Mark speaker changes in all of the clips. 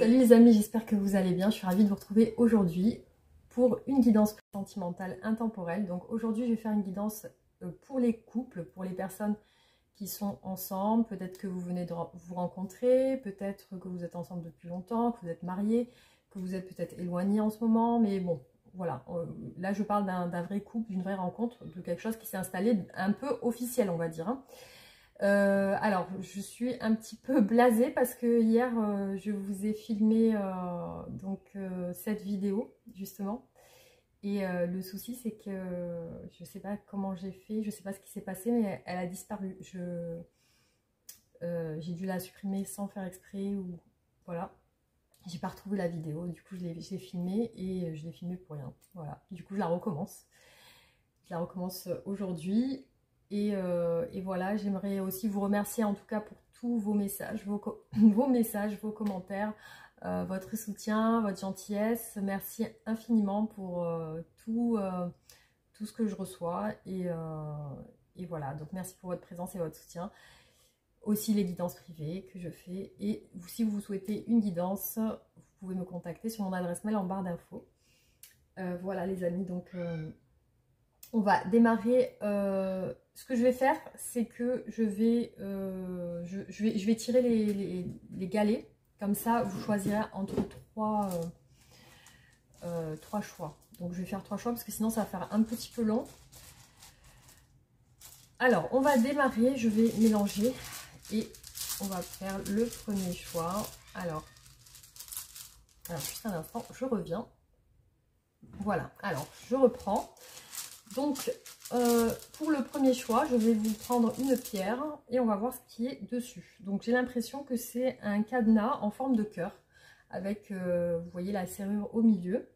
Speaker 1: Salut les amis, j'espère que vous allez bien. Je suis ravie de vous retrouver aujourd'hui pour une guidance sentimentale intemporelle. Donc aujourd'hui, je vais faire une guidance pour les couples, pour les personnes qui sont ensemble. Peut-être que vous venez de vous rencontrer, peut-être que vous êtes ensemble depuis longtemps, que vous êtes mariés, que vous êtes peut-être éloignés en ce moment. Mais bon, voilà. Là, je parle d'un vrai couple, d'une vraie rencontre, de quelque chose qui s'est installé un peu officiel, on va dire, hein. Alors, je suis un petit peu blasée parce que hier, je vous ai filmé cette vidéo, justement. Et le souci, c'est que je ne sais pas comment j'ai fait, je ne sais pas ce qui s'est passé, mais elle a disparu. J'ai dû la supprimer sans faire exprès, ou voilà. J'ai pas retrouvé la vidéo, du coup, je l'ai filmée et je l'ai filmée pour rien. Voilà, du coup, je la recommence. Je la recommence aujourd'hui. Et voilà, j'aimerais aussi vous remercier en tout cas pour tous vos messages, vos messages, vos commentaires, votre soutien, votre gentillesse. Merci infiniment pour tout ce que je reçois. Et voilà, donc merci pour votre présence et votre soutien. Aussi les guidances privées que je fais. Et si vous souhaitez une guidance, vous pouvez me contacter sur mon adresse mail en barre d'infos. Voilà les amis, donc... on va démarrer. Ce que je vais faire, c'est que je vais tirer les galets. Comme ça, vous choisirez entre trois choix. Donc, je vais faire 3 choix parce que sinon, ça va faire un petit peu long. Alors, on va démarrer. Je vais mélanger et on va faire le premier choix. Alors juste un instant, je reviens. Voilà. Alors, je reprends. Donc, pour le premier choix, je vais vous prendre une pierre et on va voir ce qui est dessus. Donc, j'ai l'impression que c'est un cadenas en forme de cœur avec, vous voyez, la serrure au milieu.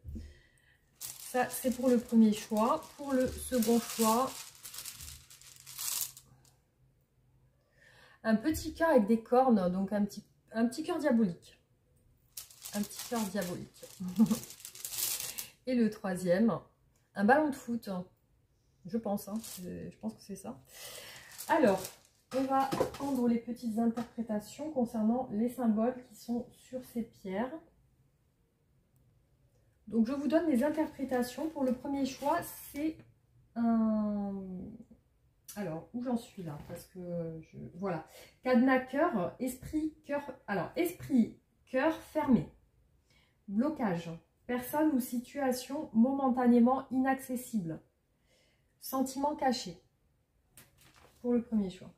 Speaker 1: Ça, c'est pour le premier choix. Pour le second choix, un petit cœur avec des cornes, donc un petit cœur diabolique. Un petit cœur diabolique. Et le troisième, un ballon de foot. Je pense, hein, je pense que c'est ça. Alors, on va prendre les petites interprétations concernant les symboles qui sont sur ces pierres. Donc, je vous donne les interprétations. Pour le premier choix, c'est un... Alors, où j'en suis là? Parce que, voilà. Cadenas, cœur, esprit, cœur... Alors, esprit, cœur fermé. Blocage. Personne ou situation momentanément inaccessible. Sentiment caché pour le premier choix.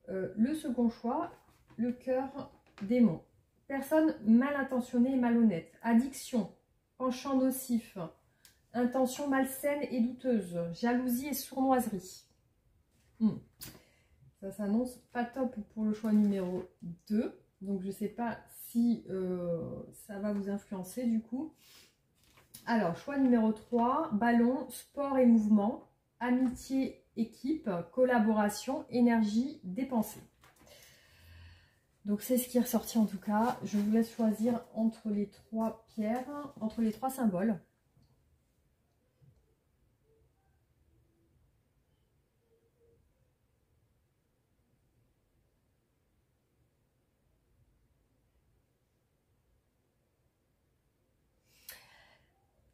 Speaker 1: Le second choix, le cœur démon. Personne mal intentionnée et malhonnête. Addiction, penchant nocif, intention malsaine et douteuse, jalousie et sournoiserie. Ça s'annonce pas top pour le choix numéro 2. Donc je ne sais pas si ça va vous influencer du coup. Alors, choix numéro 3, ballon, sport et mouvement. Amitié, équipe, collaboration, énergie, dépensée. Donc c'est ce qui est ressorti en tout cas. Je vous laisse choisir entre les 3 pierres, entre les 3 symboles.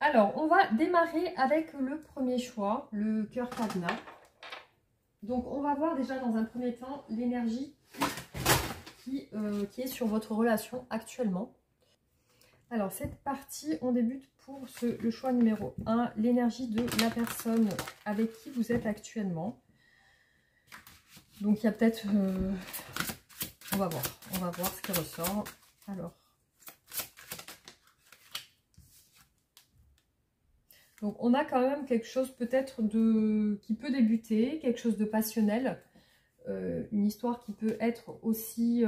Speaker 1: Alors, on va démarrer avec le premier choix, le cœur cadenas. Donc, on va voir déjà dans un premier temps l'énergie qui est sur votre relation actuellement. Alors, cette partie, on débute pour le choix numéro 1, l'énergie de la personne avec qui vous êtes actuellement. Donc, il y a peut-être... on va voir ce qui ressort. Alors... Donc, on a quand même quelque chose peut-être qui peut débuter, quelque chose de passionnel, une histoire qui peut être aussi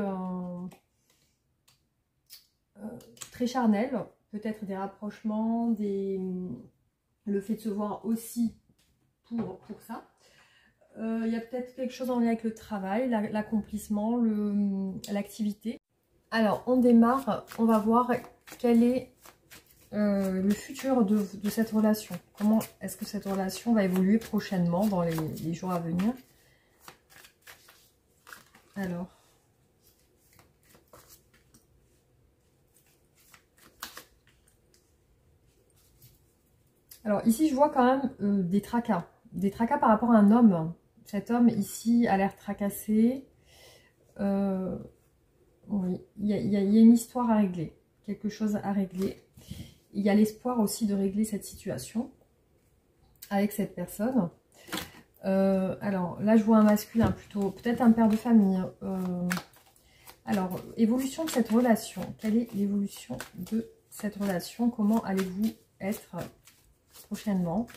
Speaker 1: très charnelle, peut-être des rapprochements, le fait de se voir aussi pour ça. Il y a peut-être quelque chose en lien avec le travail, l'accomplissement, l'activité. Alors, on démarre, on va voir quel est... le futur de cette relation. Comment est-ce que cette relation va évoluer prochainement dans les jours à venir? Alors, Alors ici, je vois quand même des tracas. Des tracas par rapport à un homme. Cet homme ici a l'air tracassé. Oui, il y a une histoire à régler. Quelque chose à régler. Il y a l'espoir aussi de régler cette situation avec cette personne. Alors là, je vois un masculin plutôt, peut-être un père de famille. Alors, évolution de cette relation. Quelle est l'évolution de cette relation? Comment allez-vous être prochainement?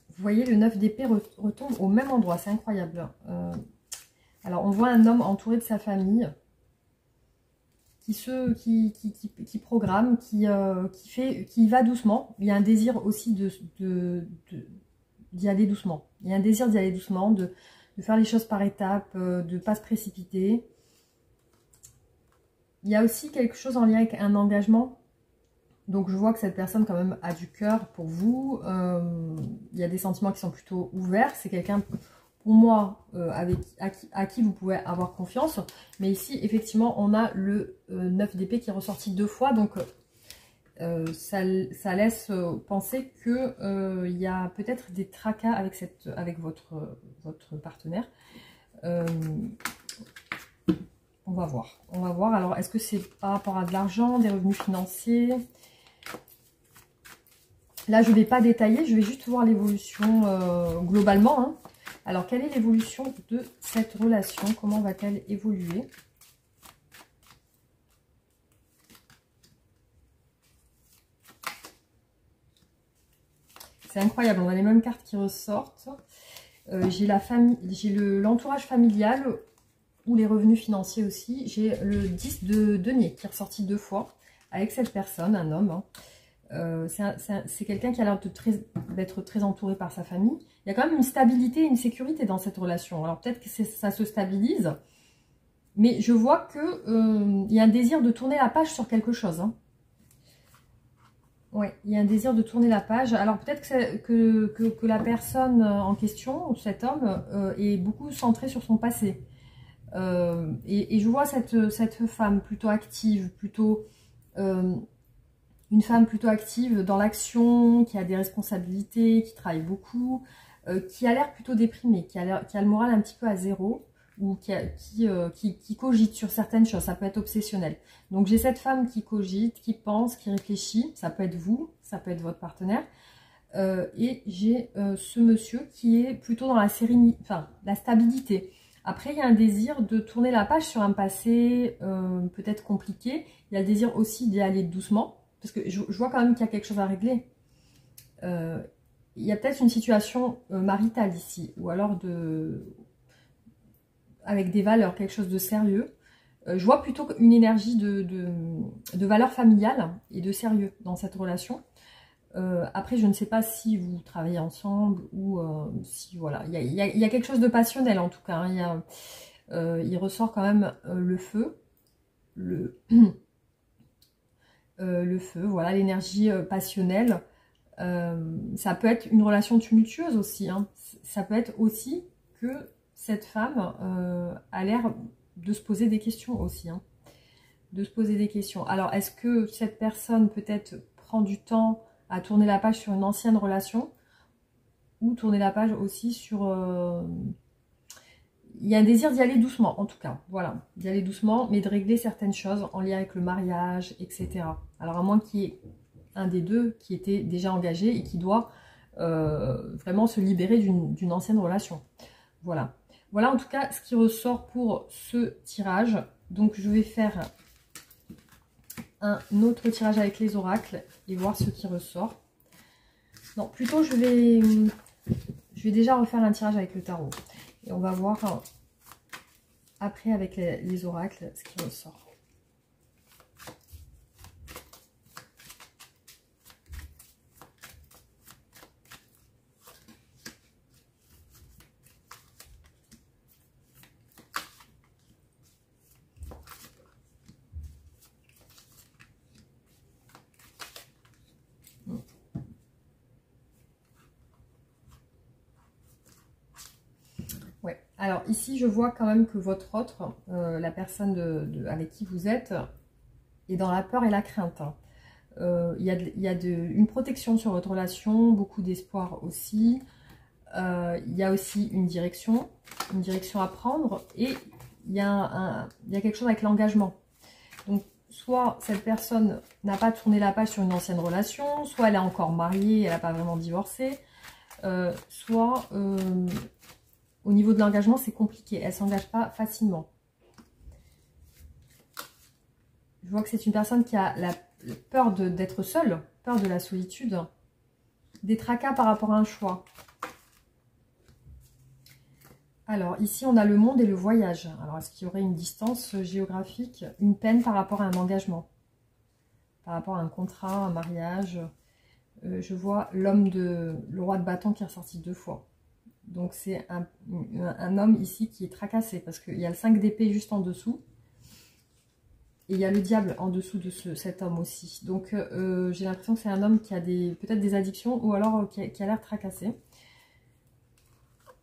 Speaker 1: Vous voyez, le 9 d'épée retombe au même endroit. C'est incroyable. Alors, on voit un homme entouré de sa famille qui programme, qui va doucement. Il y a un désir aussi d'y aller doucement. Il y a un désir d'y aller doucement, de faire les choses par étapes, de ne pas se précipiter. Il y a aussi quelque chose en lien avec un engagement. Donc je vois que cette personne quand même a du cœur pour vous. Il y a des sentiments qui sont plutôt ouverts. C'est quelqu'un, pour moi, à qui vous pouvez avoir confiance. Mais ici, effectivement, on a le 9 d'épée qui est ressorti 2 fois. Donc ça laisse penser que il y a peut-être des tracas avec votre partenaire. On va voir. On va voir. Alors, est-ce que c'est par rapport à de l'argent, des revenus financiers? Là, je ne vais pas détailler. Je vais juste voir l'évolution globalement. Hein. Alors, quelle est l'évolution de cette relation? Comment va-t-elle évoluer? C'est incroyable. On a les mêmes cartes qui ressortent. J'ai la famille, j'ai l'entourage familial ou les revenus financiers aussi. J'ai le 10 de denier qui est ressorti 2 fois avec cette personne, un homme. Hein. C'est quelqu'un qui a l'air d'être très entouré par sa famille. Il y a quand même une stabilité et une sécurité dans cette relation. Alors peut-être que ça se stabilise, mais je vois qu'il y a un désir de tourner la page sur quelque chose. Hein. Oui, il y a un désir de tourner la page. Alors peut-être que la personne en question, cet homme, est beaucoup centrée sur son passé. Et je vois cette femme plutôt active, une femme plutôt active dans l'action, qui a des responsabilités, qui travaille beaucoup, qui a l'air plutôt déprimée, qui a le moral un petit peu à zéro, ou qui cogite sur certaines choses. Ça peut être obsessionnel. Donc j'ai cette femme qui cogite, qui pense, qui réfléchit. Ça peut être vous, ça peut être votre partenaire. Et j'ai ce monsieur qui est plutôt dans la sérénité, enfin la stabilité. Après, il y a un désir de tourner la page sur un passé peut-être compliqué. Il y a le désir aussi d'y aller doucement. Parce que je vois quand même qu'il y a quelque chose à régler. Il y a peut-être une situation maritale ici. Ou alors avec des valeurs, quelque chose de sérieux. Je vois plutôt une énergie de valeur familiale et de sérieux dans cette relation. Après, je ne sais pas si vous travaillez ensemble ou si, voilà. Il y a quelque chose de passionnel en tout cas. Hein. Il ressort quand même le feu. Le feu, voilà, l'énergie passionnelle. Ça peut être une relation tumultueuse aussi. Hein. Ça peut être aussi que cette femme a l'air de se poser des questions aussi. Hein. De se poser des questions. Alors, est-ce que cette personne peut-être prend du temps à tourner la page sur une ancienne relation ou tourner la page aussi sur... Il y a un désir d'y aller doucement, en tout cas. Voilà, d'y aller doucement, mais de régler certaines choses en lien avec le mariage, etc. Alors, à moins qu'il y ait un des deux qui était déjà engagé et qui doit vraiment se libérer d'une ancienne relation. Voilà. Voilà, en tout cas, ce qui ressort pour ce tirage. Donc, je vais faire un autre tirage avec les oracles et voir ce qui ressort. Non, plutôt, je vais déjà refaire un tirage avec le tarot. Et on va voir après avec les oracles ce qui ressort. Ouais. Alors ici, je vois quand même que votre autre, la personne avec qui vous êtes, est dans la peur et la crainte. Il y a une protection sur votre relation, beaucoup d'espoir aussi. Il y a aussi une direction à prendre. Et il y a quelque chose avec l'engagement. Donc, soit cette personne n'a pas tourné la page sur une ancienne relation, soit elle est encore mariée, elle n'a pas vraiment divorcé, soit au niveau de l'engagement, c'est compliqué. Elle ne s'engage pas facilement. Je vois que c'est une personne qui a la peur d'être seule, peur de la solitude, des tracas par rapport à un choix. Alors, ici, on a le monde et le voyage. Alors, est-ce qu'il y aurait une distance géographique, une peine par rapport à un engagement, par rapport à un contrat, un mariage? Je vois le roi de bâton qui est ressorti 2 fois. Donc, c'est un homme ici qui est tracassé parce qu'il y a le 5 d'épée juste en dessous. Et il y a le diable en dessous de cet homme aussi. Donc, j'ai l'impression que c'est un homme qui a peut-être des addictions ou alors qui a l'air tracassé.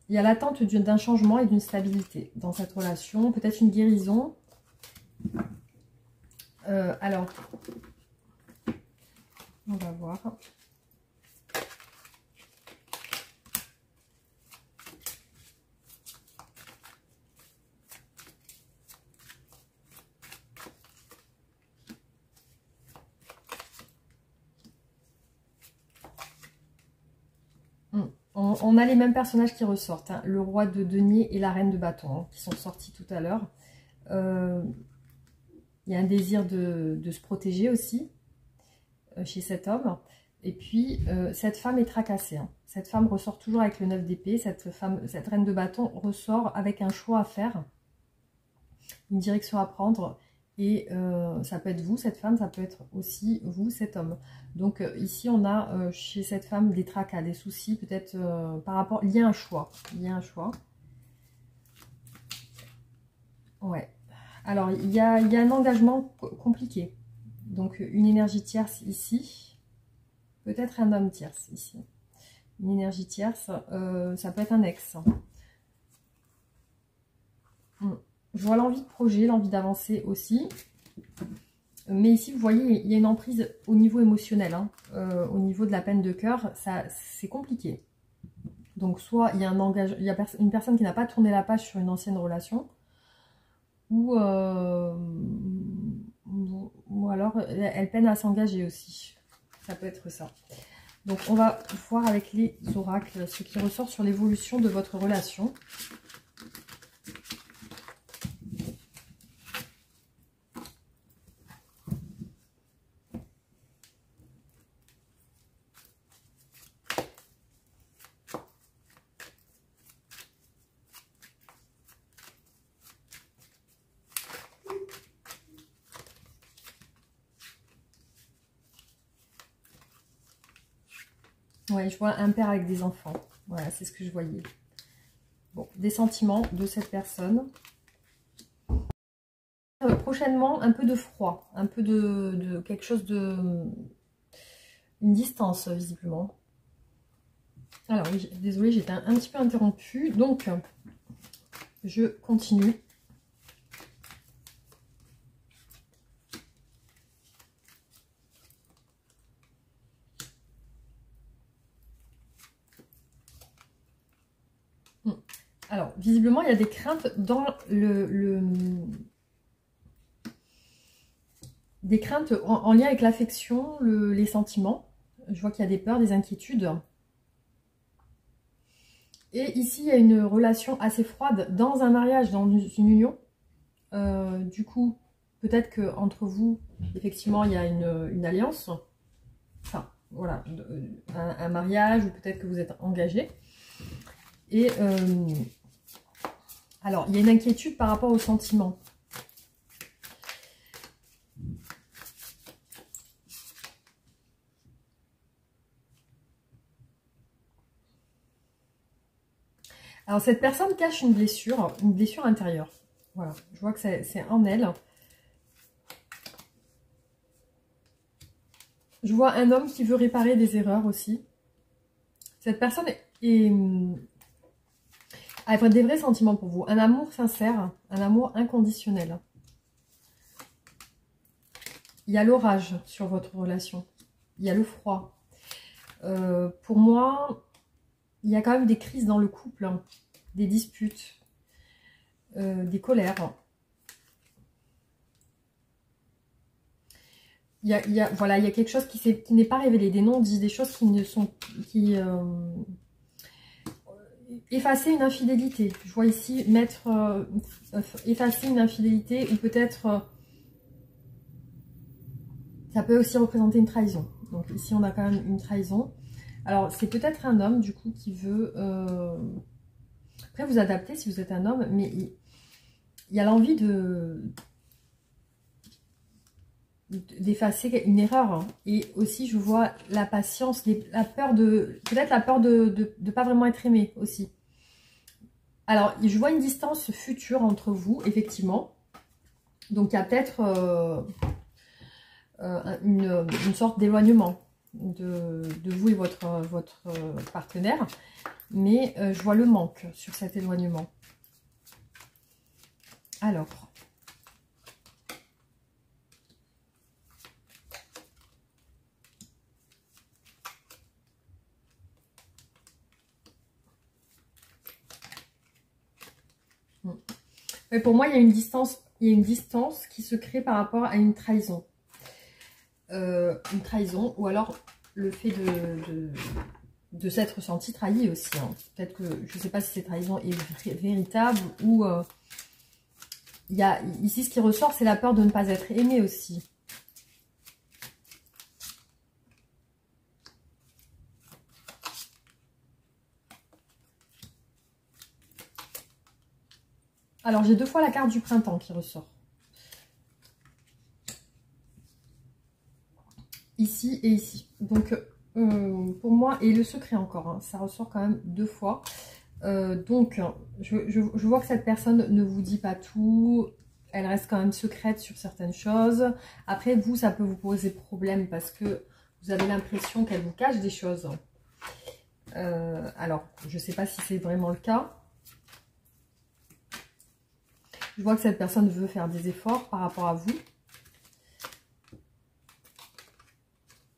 Speaker 1: Il y a l'attente d'un changement et d'une stabilité dans cette relation. Peut-être une guérison. Alors, on va voir. On a les mêmes personnages qui ressortent, hein. Le roi de denier et la reine de bâton, hein, qui sont sortis tout à l'heure. Il y a un désir de se protéger aussi chez cet homme. Et puis, cette femme est tracassée, hein. Cette femme ressort toujours avec le 9 d'épée. Cette reine de bâton ressort avec un choix à faire, une direction à prendre. Et ça peut être vous, cette femme, ça peut être aussi vous, cet homme. Donc ici, on a chez cette femme des tracas, des soucis, peut-être par rapport... Il y a un choix. Il y a un choix. Ouais. Alors, il y a un engagement compliqué. Donc, une énergie tierce ici. Peut-être un homme tierce ici. Une énergie tierce, ça peut être un ex. Je vois l'envie de projet, l'envie d'avancer aussi. Mais ici, vous voyez, il y a une emprise au niveau émotionnel. Hein. Au niveau de la peine de cœur, c'est compliqué. Donc, soit il y a une personne qui n'a pas tourné la page sur une ancienne relation, ou alors elle peine à s'engager aussi. Ça peut être ça. Donc, on va voir avec les oracles ce qui ressort sur l'évolution de votre relation. Ouais, je vois un père avec des enfants. Voilà, c'est ce que je voyais. Bon, des sentiments de cette personne. Prochainement, un peu de froid, un peu de quelque chose de... Une distance, visiblement. Alors, oui, désolée, j'étais un petit peu interrompue. Donc, je continue. Alors, visiblement, il y a des craintes dans des craintes en lien avec l'affection, les sentiments. Je vois qu'il y a des peurs, des inquiétudes. Et ici, il y a une relation assez froide dans un mariage, dans une union. Du coup, peut-être qu'entre vous, effectivement, il y a une alliance. Enfin, voilà, un mariage, ou peut-être que vous êtes engagés. Et alors, il y a une inquiétude par rapport aux sentiments. Alors, cette personne cache une blessure intérieure. Voilà, je vois que c'est en elle. Je vois un homme qui veut réparer des erreurs aussi. Cette personne a des vrais sentiments pour vous. Un amour sincère, un amour inconditionnel. il y a l'orage sur votre relation. Il y a le froid. Pour moi, il y a quand même des crises dans le couple, hein, des disputes, des colères. Voilà, il y a quelque chose qui n'est pas révélé, des non-dits, des choses qui ne sont... effacer une infidélité. Je vois ici mettre... effacer une infidélité ou peut-être... ça peut aussi représenter une trahison. Donc ici, on a quand même une trahison. Alors, c'est peut-être un homme, du coup, qui veut... Après, vous adapter si vous êtes un homme, mais il y a l'envie d'effacer une erreur. Hein. Et aussi, je vois la patience, la peur de... Peut-être la peur de ne pas vraiment être aimé aussi. Alors, je vois une distance future entre vous, effectivement. Donc, il y a peut-être une sorte d'éloignement de vous et votre partenaire. Mais je vois le manque sur cet éloignement. Alors... Mais pour moi, il y a une distance qui se crée par rapport à une trahison. Une trahison, ou alors le fait de s'être senti trahi aussi. Hein. Peut-être que, je ne sais pas si cette trahison est véritable, ou il y a, ici, ce qui ressort, c'est la peur de ne pas être aimé aussi. Alors, j'ai 2 fois la carte du printemps qui ressort. Ici et ici. Donc, pour moi, et le secret encore, hein, ça ressort quand même 2 fois. Donc, je vois que cette personne ne vous dit pas tout. Elle reste quand même secrète sur certaines choses. Après, vous, ça peut vous poser problème parce que vous avez l'impression qu'elle vous cache des choses. Alors, je ne sais pas si c'est vraiment le cas. Je vois que cette personne veut faire des efforts par rapport à vous.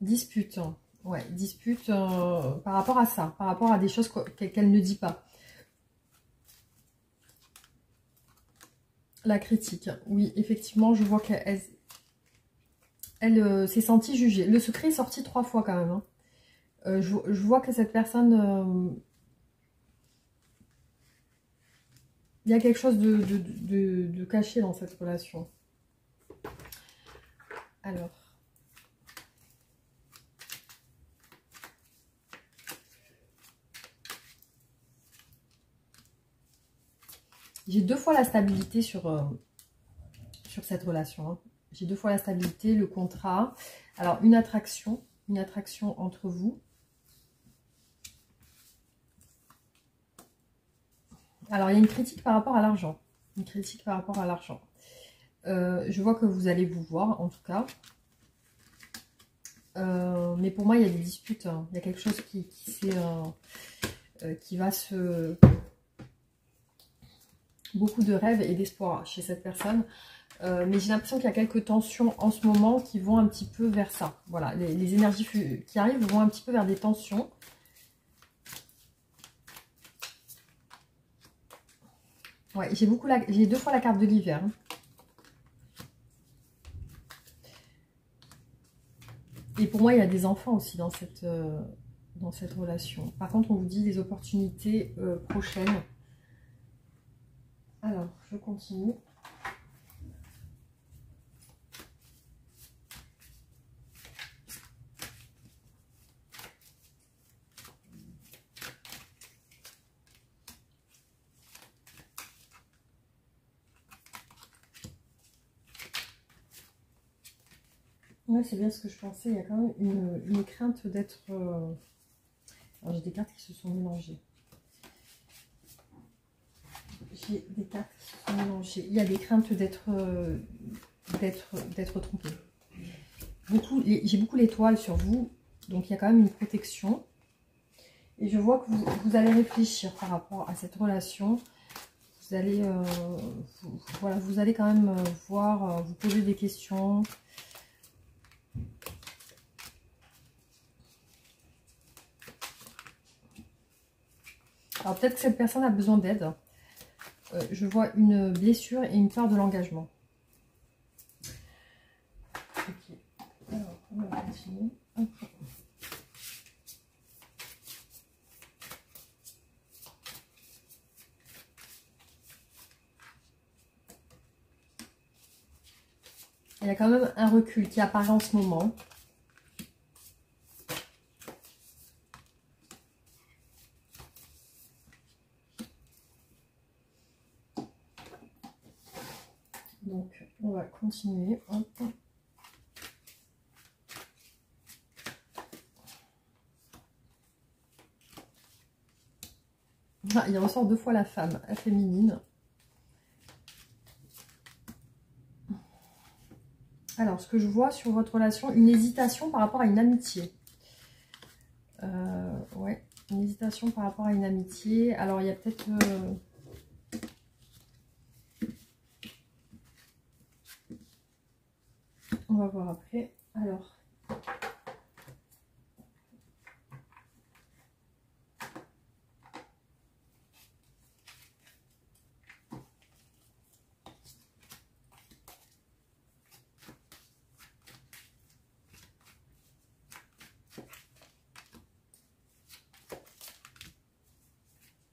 Speaker 1: Dispute. Ouais, dispute par rapport à ça. Par rapport à des choses qu'elle ne dit pas. La critique. Oui, effectivement, je vois qu'elle s'est sentie jugée. Le secret est sorti 3 fois quand même. Hein. Je vois que cette personne... il y a quelque chose de caché dans cette relation. Alors. J'ai 2 fois la stabilité sur cette relation. Hein. J'ai 2 fois la stabilité, le contrat. Alors, une attraction entre vous. Alors, il y a une critique par rapport à l'argent. Une critique par rapport à l'argent. Je vois que vous allez vous voir, en tout cas. Mais pour moi, il y a des disputes. Hein. Il y a quelque chose qui va se... Beaucoup de rêves et d'espoir chez cette personne. Mais j'ai l'impression qu'il y a quelques tensions en ce moment qui vont un petit peu vers ça. Voilà, les énergies qui arrivent vont un petit peu vers des tensions. Ouais, j'ai 2 fois la carte de l'hiver. Hein. Et pour moi, il y a des enfants aussi dans cette relation. Par contre, on vous dit des opportunités prochaines. Alors, je continue. Ouais, c'est bien ce que je pensais. Il y a quand même une crainte d'être... Alors, j'ai des cartes qui se sont mélangées. J'ai des cartes qui se sont mélangées. Il y a des craintes d'être trompé. J'ai beaucoup l'étoile sur vous. Donc, il y a quand même une protection. Et je vois que vous allez réfléchir par rapport à cette relation. Vous allez, voilà, vous allez quand même voir, vous poser des questions. Alors peut-être que cette personne a besoin d'aide. Je vois une blessure et une peur de l'engagement. Ok. Alors, on va continuer. Hop. Il y a quand même un recul qui apparaît en ce moment. Donc, on va continuer. Hop. Ah, il ressort 2 fois la femme, la féminine. Alors, ce que je vois sur votre relation, une hésitation par rapport à une amitié. Ouais, une hésitation par rapport à une amitié. Alors, il y a peut-être... On va voir après. Alors...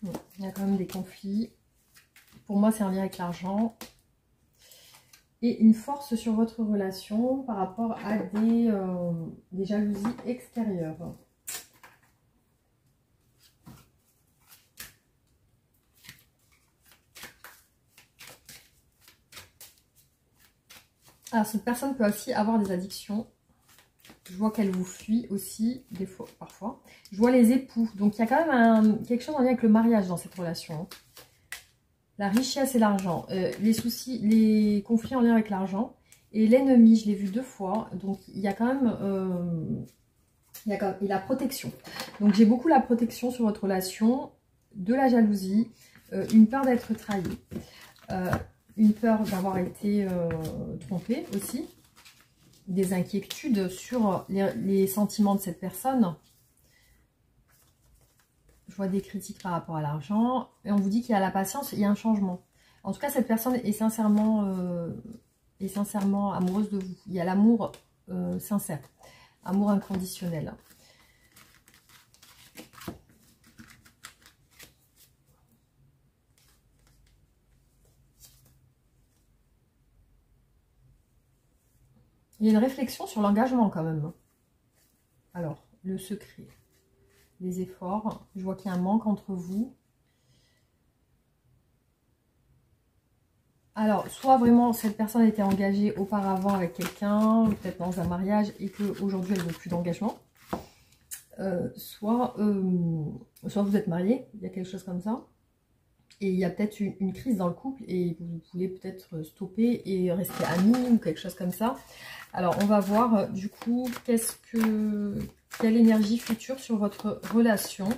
Speaker 1: Bon, il y a quand même des conflits. Pour moi, c'est un lien avec l'argent. Et une force sur votre relation par rapport à des jalousies extérieures. Alors, cette personne peut aussi avoir des addictions. Je vois qu'elle vous fuit aussi, des fois, parfois. Je vois les époux. Donc, il y a quand même quelque chose en lien avec le mariage dans cette relation. La richesse et l'argent. Les soucis, les conflits en lien avec l'argent. Et l'ennemi, je l'ai vu 2 fois. Donc, il y a quand même... et la protection. Donc, j'ai beaucoup la protection sur votre relation. De la jalousie. Une peur d'être trahi. Une peur d'avoir été trompée aussi. Des inquiétudes sur les sentiments de cette personne. Je vois des critiques par rapport à l'argent. Et on vous dit qu'il y a la patience, il y a un changement. En tout cas, cette personne est sincèrement amoureuse de vous. Il y a l'amour sincère. Amour inconditionnel. Il y a une réflexion sur l'engagement quand même. Alors, le secret. Les efforts. Je vois qu'il y a un manque entre vous. Alors, soit vraiment cette personne était engagée auparavant avec quelqu'un, peut-être dans un mariage, et qu'aujourd'hui elle ne veut plus d'engagement. Soit vous êtes marié, il y a quelque chose comme ça. Et il y a peut-être une crise dans le couple et vous voulez peut-être stopper et rester amis ou quelque chose comme ça. Alors, on va voir du coup quelle énergie future sur votre relation.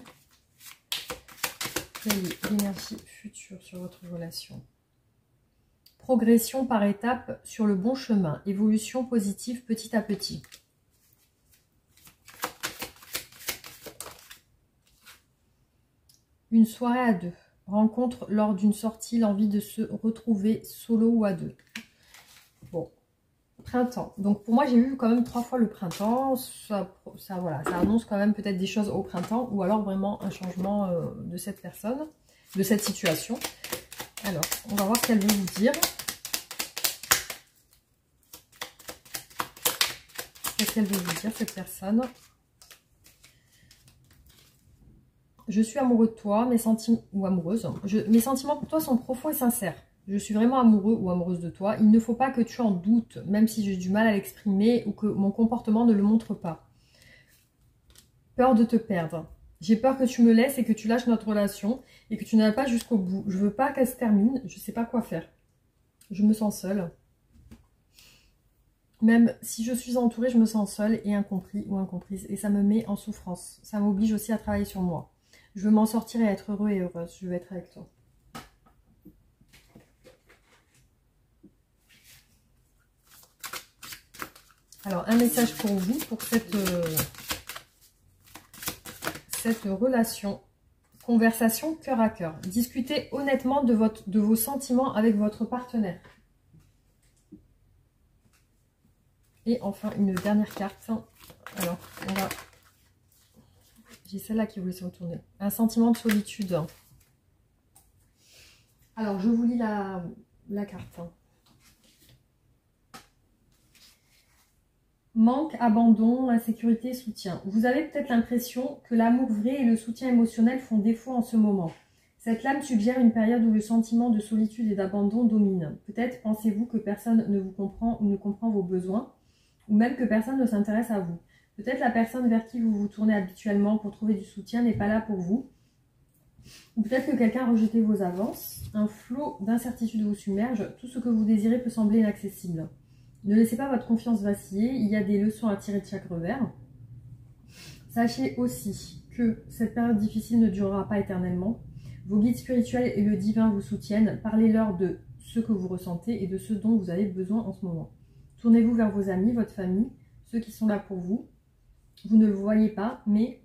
Speaker 1: Quelle est l'énergie future sur votre relation? Progression par étapes sur le bon chemin. Évolution positive petit à petit. Une soirée à 2. Rencontre lors d'une sortie, l'envie de se retrouver solo ou à 2. Bon, printemps. Donc pour moi, j'ai eu quand même 3 fois le printemps. Voilà, ça annonce quand même peut-être des choses au printemps ou alors vraiment un changement de cette personne, de cette situation. Alors, on va voir ce qu'elle veut vous dire. Qu'est-ce qu'elle veut vous dire, cette personne? Je suis amoureux de toi, mes sentiments, ou amoureuse. Mes sentiments pour toi sont profonds et sincères. Je suis vraiment amoureux ou amoureuse de toi. Il ne faut pas que tu en doutes, même si j'ai du mal à l'exprimer ou que mon comportement ne le montre pas. Peur de te perdre. J'ai peur que tu me laisses et que tu lâches notre relation et que tu n'ailles pas jusqu'au bout. Je veux pas qu'elle se termine. Je ne sais pas quoi faire. Je me sens seule. Même si je suis entourée, je me sens seule et incompris ou incomprise. Et ça me met en souffrance. Ça m'oblige aussi à travailler sur moi. Je veux m'en sortir et être heureux et heureuse. Je veux être avec toi. Alors, un message pour vous, pour cette relation Conversation cœur à cœur. Discutez honnêtement de vos sentiments avec votre partenaire. Et enfin, une dernière carte. Alors, on va... J'ai celle-là qui voulait se retourner. Un sentiment de solitude. Alors, je vous lis la carte. Manque, abandon, insécurité, soutien. Vous avez peut-être l'impression que l'amour vrai et le soutien émotionnel font défaut en ce moment. Cette lame suggère une période où le sentiment de solitude et d'abandon domine. Peut-être pensez-vous que personne ne vous comprend ou ne comprend vos besoins, ou même que personne ne s'intéresse à vous. Peut-être la personne vers qui vous vous tournez habituellement pour trouver du soutien n'est pas là pour vous. Ou peut-être que quelqu'un a rejeté vos avances. Un flot d'incertitude vous submerge. Tout ce que vous désirez peut sembler inaccessible. Ne laissez pas votre confiance vaciller, il y a des leçons à tirer de chaque revers. Sachez aussi que cette période difficile ne durera pas éternellement. Vos guides spirituels et le divin vous soutiennent. Parlez-leur de ce que vous ressentez et de ce dont vous avez besoin en ce moment. Tournez-vous vers vos amis, votre famille, ceux qui sont là pour vous. Vous ne le voyez pas, mais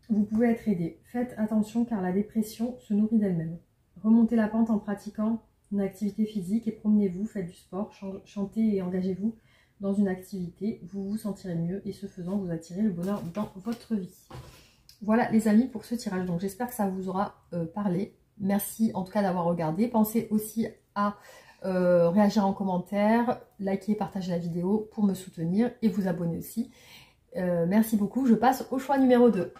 Speaker 1: vous pouvez être aidé. Faites attention car la dépression se nourrit d'elle-même. Remontez la pente en pratiquant une activité physique et promenez-vous, faites du sport, chantez et engagez-vous dans une activité, vous vous sentirez mieux et ce faisant, vous attirez le bonheur dans votre vie. Voilà les amis pour ce tirage, donc j'espère que ça vous aura parlé. Merci en tout cas d'avoir regardé. Pensez aussi à réagir en commentaire, liker, partager la vidéo pour me soutenir et vous abonner aussi. Merci beaucoup, je passe au choix numéro 2.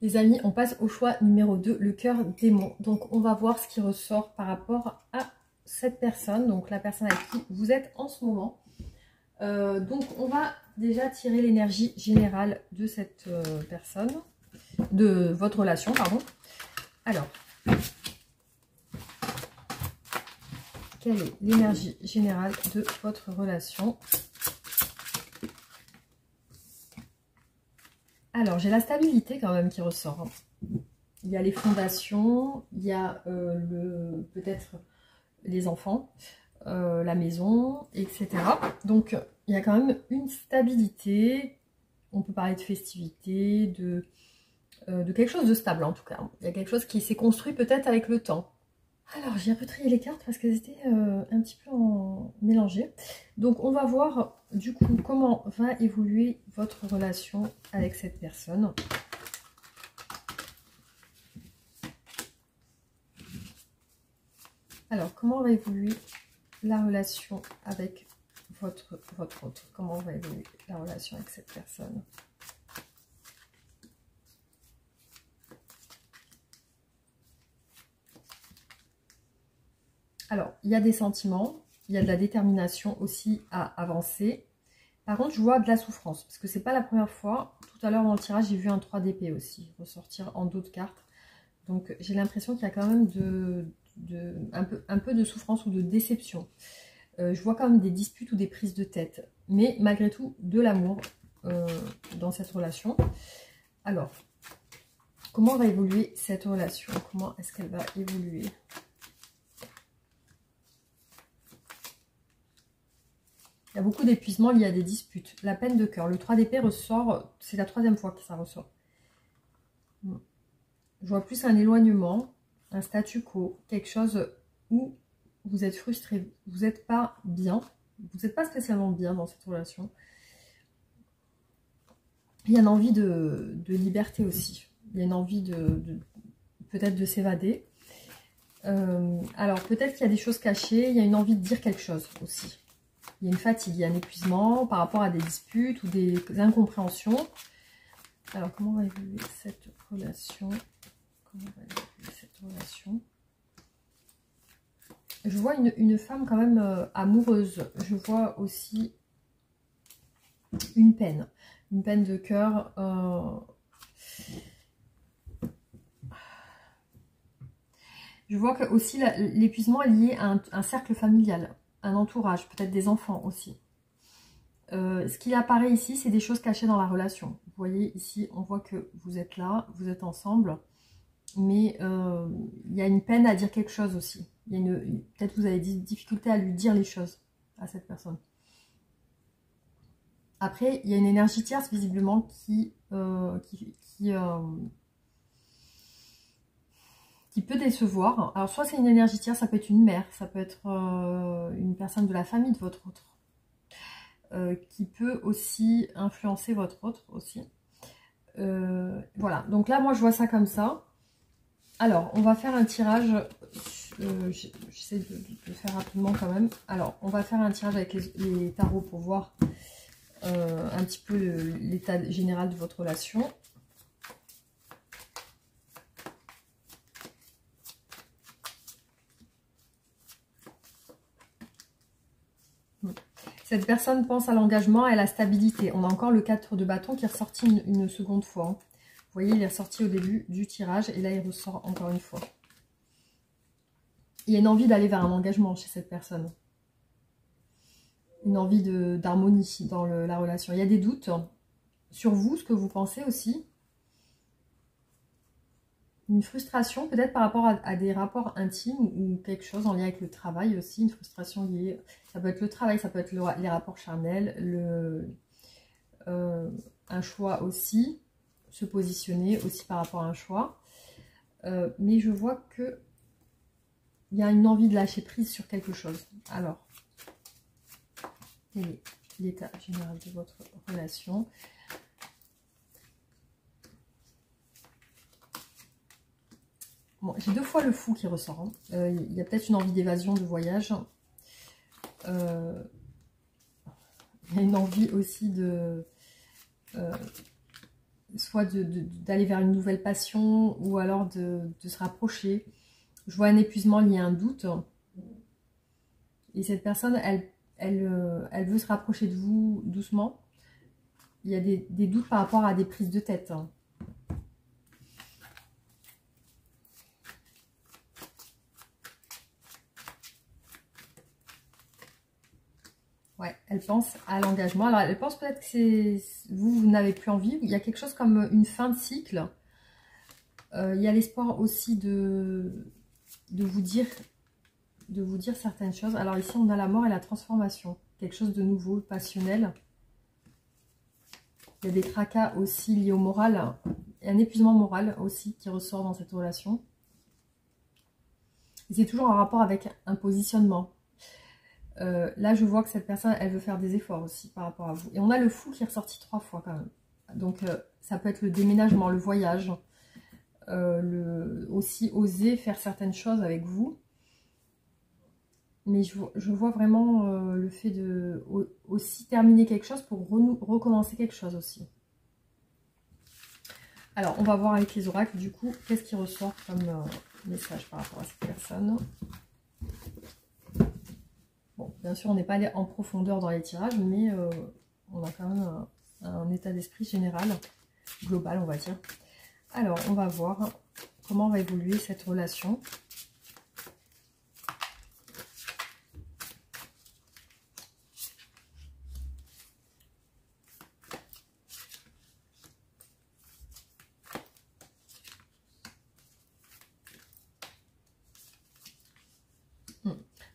Speaker 1: Les amis, on passe au choix numéro 2, le cœur démon. Donc, on va voir ce qui ressort par rapport à cette personne, donc la personne avec qui vous êtes en ce moment. Donc, on va déjà tirer l'énergie générale de cette personne, de votre relation, pardon. Alors, quelle est l'énergie générale de votre relation ? Alors, j'ai la stabilité quand même qui ressort. Il y a les fondations, il y a peut-être les enfants, la maison, etc. Donc, il y a quand même une stabilité. On peut parler de festivité, de quelque chose de stable en tout cas. Il y a quelque chose qui s'est construit peut-être avec le temps. Alors, j'ai un peu trié les cartes parce qu'elles étaient un petit peu mélangées. Donc, on va voir du coup comment va évoluer votre relation avec cette personne. Alors, comment va évoluer la relation avec votre autre? Comment va évoluer la relation avec cette personne? Alors, il y a des sentiments, il y a de la détermination aussi à avancer. Par contre, je vois de la souffrance, parce que c'est pas la première fois. Tout à l'heure dans le tirage, j'ai vu un 3 d'épée aussi, ressortir en dos de carte. Donc, j'ai l'impression qu'il y a quand même un peu de souffrance ou de déception. Je vois quand même des disputes ou des prises de tête, mais malgré tout, de l'amour dans cette relation. Alors, comment va évoluer cette relation? Comment est-ce qu'elle va évoluer? Il y a beaucoup d'épuisement lié à des disputes. La peine de cœur. Le 3 d'épée ressort, c'est la 3e fois que ça ressort. Je vois plus un éloignement, un statu quo, quelque chose où vous êtes frustré, vous n'êtes pas bien, vous n'êtes pas spécialement bien dans cette relation. Il y a une envie de liberté aussi. Il y a une envie peut-être de s'évader. Alors peut-être qu'il y a des choses cachées, il y a une envie de dire quelque chose aussi. Il y a une fatigue, il y a un épuisement par rapport à des disputes ou des incompréhensions. Alors, comment va évoluer cette relation? Je vois une femme quand même amoureuse. Je vois aussi une peine de cœur. Je vois que aussi l'épuisement est lié à un cercle familial. Un entourage, peut-être des enfants aussi. Ce qui apparaît ici, c'est des choses cachées dans la relation. Vous voyez ici, on voit que vous êtes là, vous êtes ensemble, mais il y a une peine à dire quelque chose aussi. Peut-être que vous avez des difficultés à lui dire les choses à cette personne. Après, il y a une énergie tierce visiblement qui qui peut décevoir. Alors soit c'est une énergie tierce, ça peut être une mère, ça peut être une personne de la famille de votre autre, qui peut aussi influencer votre autre aussi. Voilà, donc là moi je vois ça comme ça. Alors on va faire un tirage, j'essaie de le faire rapidement quand même. Alors on va faire un tirage avec les tarots pour voir un petit peu l'état général de votre relation. Cette personne pense à l'engagement et à la stabilité. On a encore le 4 de bâton qui est ressorti une seconde fois. Vous voyez, il est ressorti au début du tirage et là, il ressort encore une fois. Il y a une envie d'aller vers un engagement chez cette personne. Une envie d'harmonie dans la relation. Il y a des doutes sur vous, ce que vous pensez aussi. Une frustration peut-être par rapport à des rapports intimes ou quelque chose en lien avec le travail aussi. Une frustration liée, ça peut être le travail, ça peut être les rapports charnels, un choix aussi, se positionner aussi par rapport à un choix. Mais je vois que il y a une envie de lâcher prise sur quelque chose. Alors, quel est l'état général de votre relation ? Bon, j'ai 2 fois le fou qui ressort. Hein. Il y a peut-être une envie d'évasion, de voyage. Il y a une envie aussi de... soit d'aller vers une nouvelle passion ou alors de se rapprocher. Je vois un épuisement lié à un doute. Et cette personne, elle veut se rapprocher de vous doucement. Il y a des doutes par rapport à des prises de tête. Ouais, elle pense à l'engagement. Alors, elle pense peut-être que vous n'avez plus envie. Il y a quelque chose comme une fin de cycle. Il y a l'espoir aussi de vous dire certaines choses. Alors ici, on a la mort et la transformation. Quelque chose de nouveau, passionnel. Il y a des tracas aussi liés au moral. Et un épuisement moral aussi qui ressort dans cette relation. C'est toujours en rapport avec un positionnement. Là, je vois que cette personne, elle veut faire des efforts aussi par rapport à vous. Et on a le fou qui est ressorti 3 fois quand même. Donc, ça peut être le déménagement, le voyage. Aussi oser faire certaines choses avec vous. Mais je vois vraiment le fait de aussi terminer quelque chose pour recommencer quelque chose aussi. Alors, on va voir avec les oracles, du coup, qu'est-ce qui ressort comme message par rapport à cette personne. Bon, bien sûr, on n'est pas allé en profondeur dans les tirages, mais on a quand même un état d'esprit général, global, on va dire. Alors, on va voir comment va évoluer cette relation.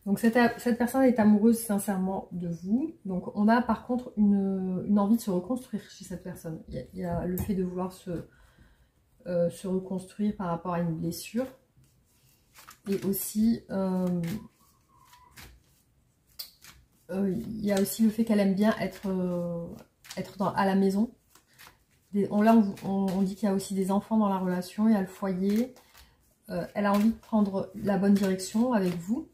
Speaker 1: Donc cette personne est amoureuse sincèrement de vous. Donc on a par contre une envie de se reconstruire chez cette personne. Il y a le fait de vouloir se reconstruire par rapport à une blessure. Et aussi, il y a aussi le fait qu'elle aime bien être à la maison. Là on dit qu'il y a aussi des enfants dans la relation, il y a le foyer. Elle a envie de prendre la bonne direction avec vous.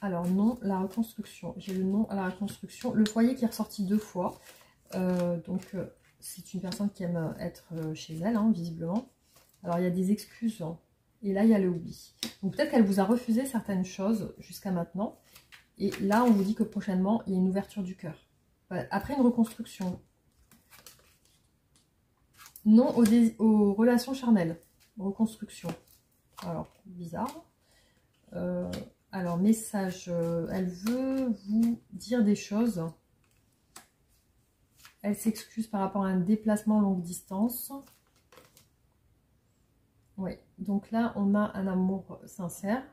Speaker 1: Alors non, la reconstruction. J'ai le nom à la reconstruction. Le foyer qui est ressorti 2 fois. C'est une personne qui aime être chez elle, hein, visiblement. Alors il y a des excuses. Hein, et là, il y a le oubli. Donc peut-être qu'elle vous a refusé certaines choses jusqu'à maintenant. Et là, on vous dit que prochainement, il y a une ouverture du cœur. Après une reconstruction. Non aux relations charnelles. Reconstruction. Alors, bizarre. Alors, message, elle veut vous dire des choses. Elle s'excuse par rapport à un déplacement longue distance. Oui, donc là, on a un amour sincère,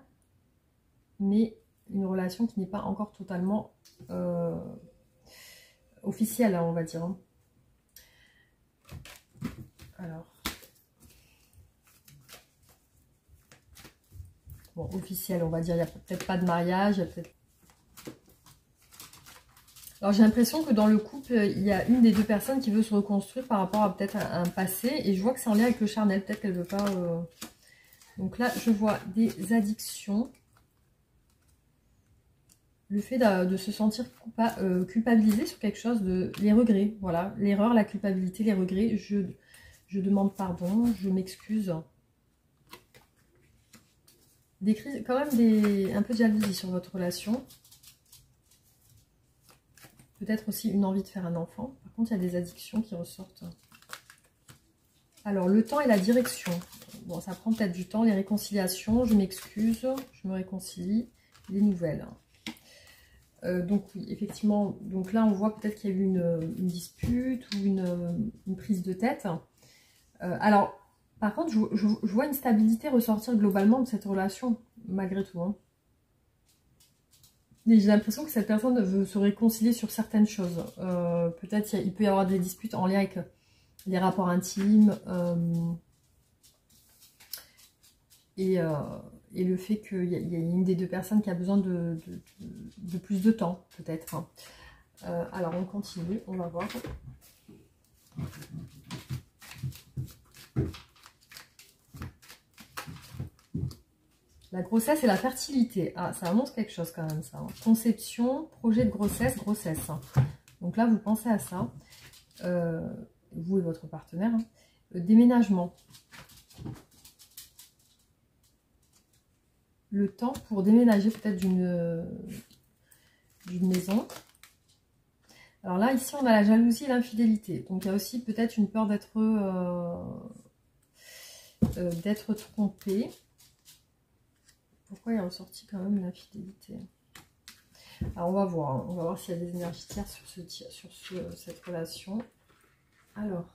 Speaker 1: mais une relation qui n'est pas encore totalement officielle, hein, on va dire. Alors, officiel, on va dire. Il n'y a peut-être pas de mariage, il y a peut-être... Alors j'ai l'impression que dans le couple, il y a une des deux personnes qui veut se reconstruire par rapport à peut-être un passé. Et je vois que c'est en lien avec le charnel. Peut-être qu'elle ne veut pas... Donc là, je vois des addictions. Le fait de se sentir culpabilisé sur quelque chose, les regrets. Voilà, l'erreur, la culpabilité, les regrets. Je demande pardon, je m'excuse. Des crises, quand même un peu de jalousie sur votre relation. Peut-être aussi une envie de faire un enfant. Par contre, il y a des addictions qui ressortent. Alors, le temps et la direction. Bon, ça prend peut-être du temps. Les réconciliations, je m'excuse, je me réconcilie. Les nouvelles. Donc, oui, effectivement. Donc là, on voit peut-être qu'il y a eu une dispute ou une prise de tête. Alors, par contre, je vois une stabilité ressortir globalement de cette relation, malgré tout. Hein. J'ai l'impression que cette personne veut se réconcilier sur certaines choses. Peut-être il peut y avoir des disputes en lien avec les rapports intimes et le fait qu'il y a une des deux personnes qui a besoin de plus de temps, peut-être. Hein. Alors, on continue, on va voir. La grossesse et la fertilité. Ah, ça annonce quelque chose quand même, ça. Hein. Conception, projet de grossesse, grossesse. Hein. Donc là, vous pensez à ça. Vous et votre partenaire. Hein. Déménagement. Le temps pour déménager peut-être d'une maison. Alors là, ici, on a la jalousie et l'infidélité. Donc il y a aussi peut-être une peur d'être trompé. Pourquoi il est ressorti quand même l'infidélité? Alors on va voir s'il y a des énergies tierces sur cette relation. Alors.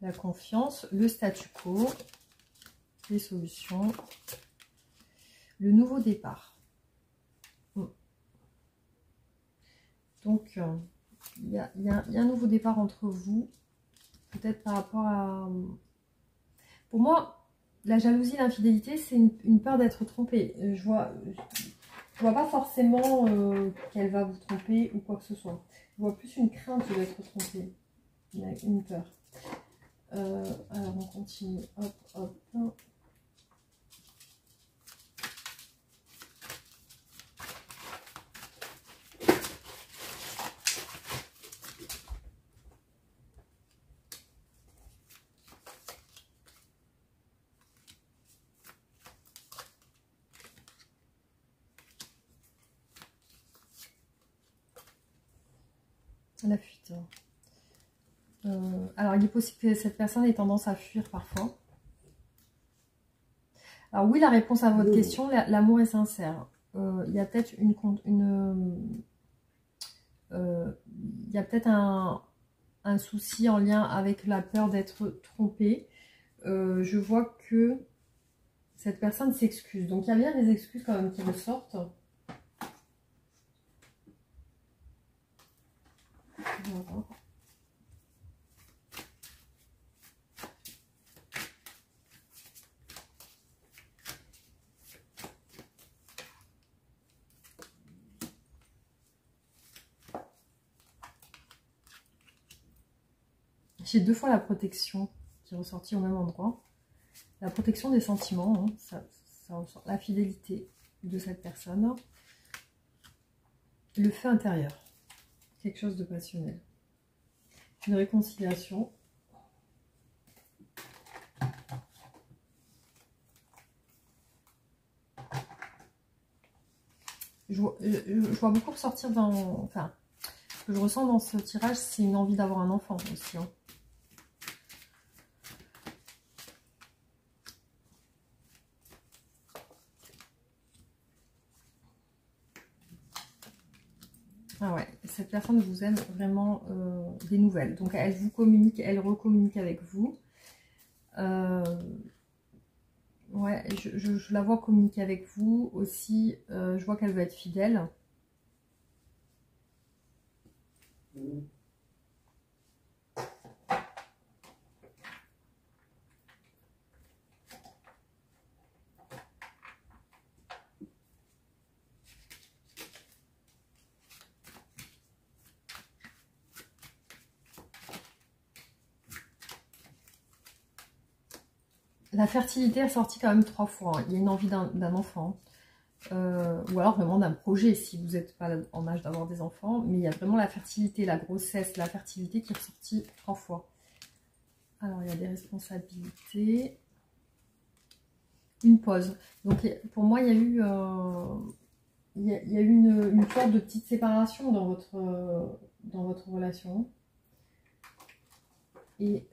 Speaker 1: La confiance, le statu quo, les solutions, le nouveau départ. Donc, il y a un nouveau départ entre vous, peut-être par rapport à... Pour moi, la jalousie, l'infidélité, c'est une peur d'être trompée. Je vois pas forcément qu'elle va vous tromper ou quoi que ce soit. Je vois plus une crainte d'être trompée. Il y a une peur. Alors, on continue. Hop, hop. La fuite. Alors, il est possible que cette personne ait tendance à fuir parfois. Alors oui, la réponse à votre question, l'amour est sincère. Il y a peut-être il y a peut-être un souci en lien avec la peur d'être trompée. Je vois que cette personne s'excuse. Donc, il y a bien des excuses quand même qui ressortent. Voilà. J'ai deux fois la protection qui est ressortie au même endroit. La protection des sentiments, hein, ça ressort. La fidélité de cette personne. Le feu intérieur. Quelque chose de passionnel. Une réconciliation. Je vois beaucoup ressortir dans... Enfin, ce que je ressens dans ce tirage, c'est une envie d'avoir un enfant aussi. Hein. Ah ouais, cette personne vous aime vraiment des nouvelles. Donc elle vous communique, elle recommunique avec vous. Ouais, je la vois communiquer avec vous aussi. Je vois qu'elle veut être fidèle. La fertilité est sortie quand même 3 fois. Il y a une envie d'un enfant. Ou alors vraiment d'un projet si vous n'êtes pas en âge d'avoir des enfants. Mais il y a vraiment la fertilité, la grossesse, la fertilité qui est ressortie 3 fois. Alors il y a des responsabilités. Une pause. Donc pour moi il y a eu, une sorte de petite séparation dans votre relation. Et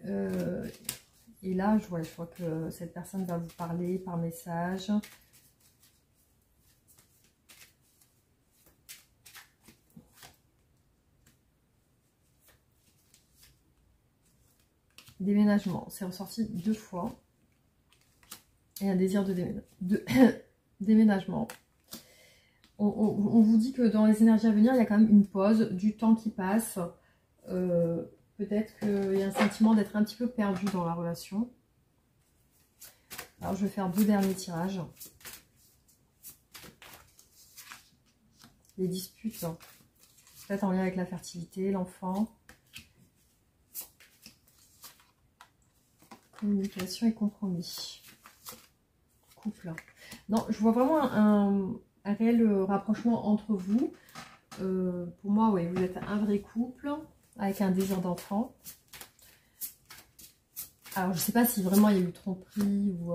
Speaker 1: là je vois que cette personne va vous parler par message. Déménagement, c'est ressorti 2 fois. Et un désir de déménagement. On vous dit que dans les énergies à venir, il y a quand même une pause, du temps qui passe. Peut-être qu'il y a un sentiment d'être un petit peu perdu dans la relation. Alors, je vais faire 2 derniers tirages. Les disputes, peut-être en lien avec la fertilité, l'enfant. Communication et compromis. Couple. Non, je vois vraiment un réel rapprochement entre vous. Pour moi, oui, vous êtes un vrai couple avec un désir d'enfant. Alors, je ne sais pas si vraiment il y a eu tromperie ou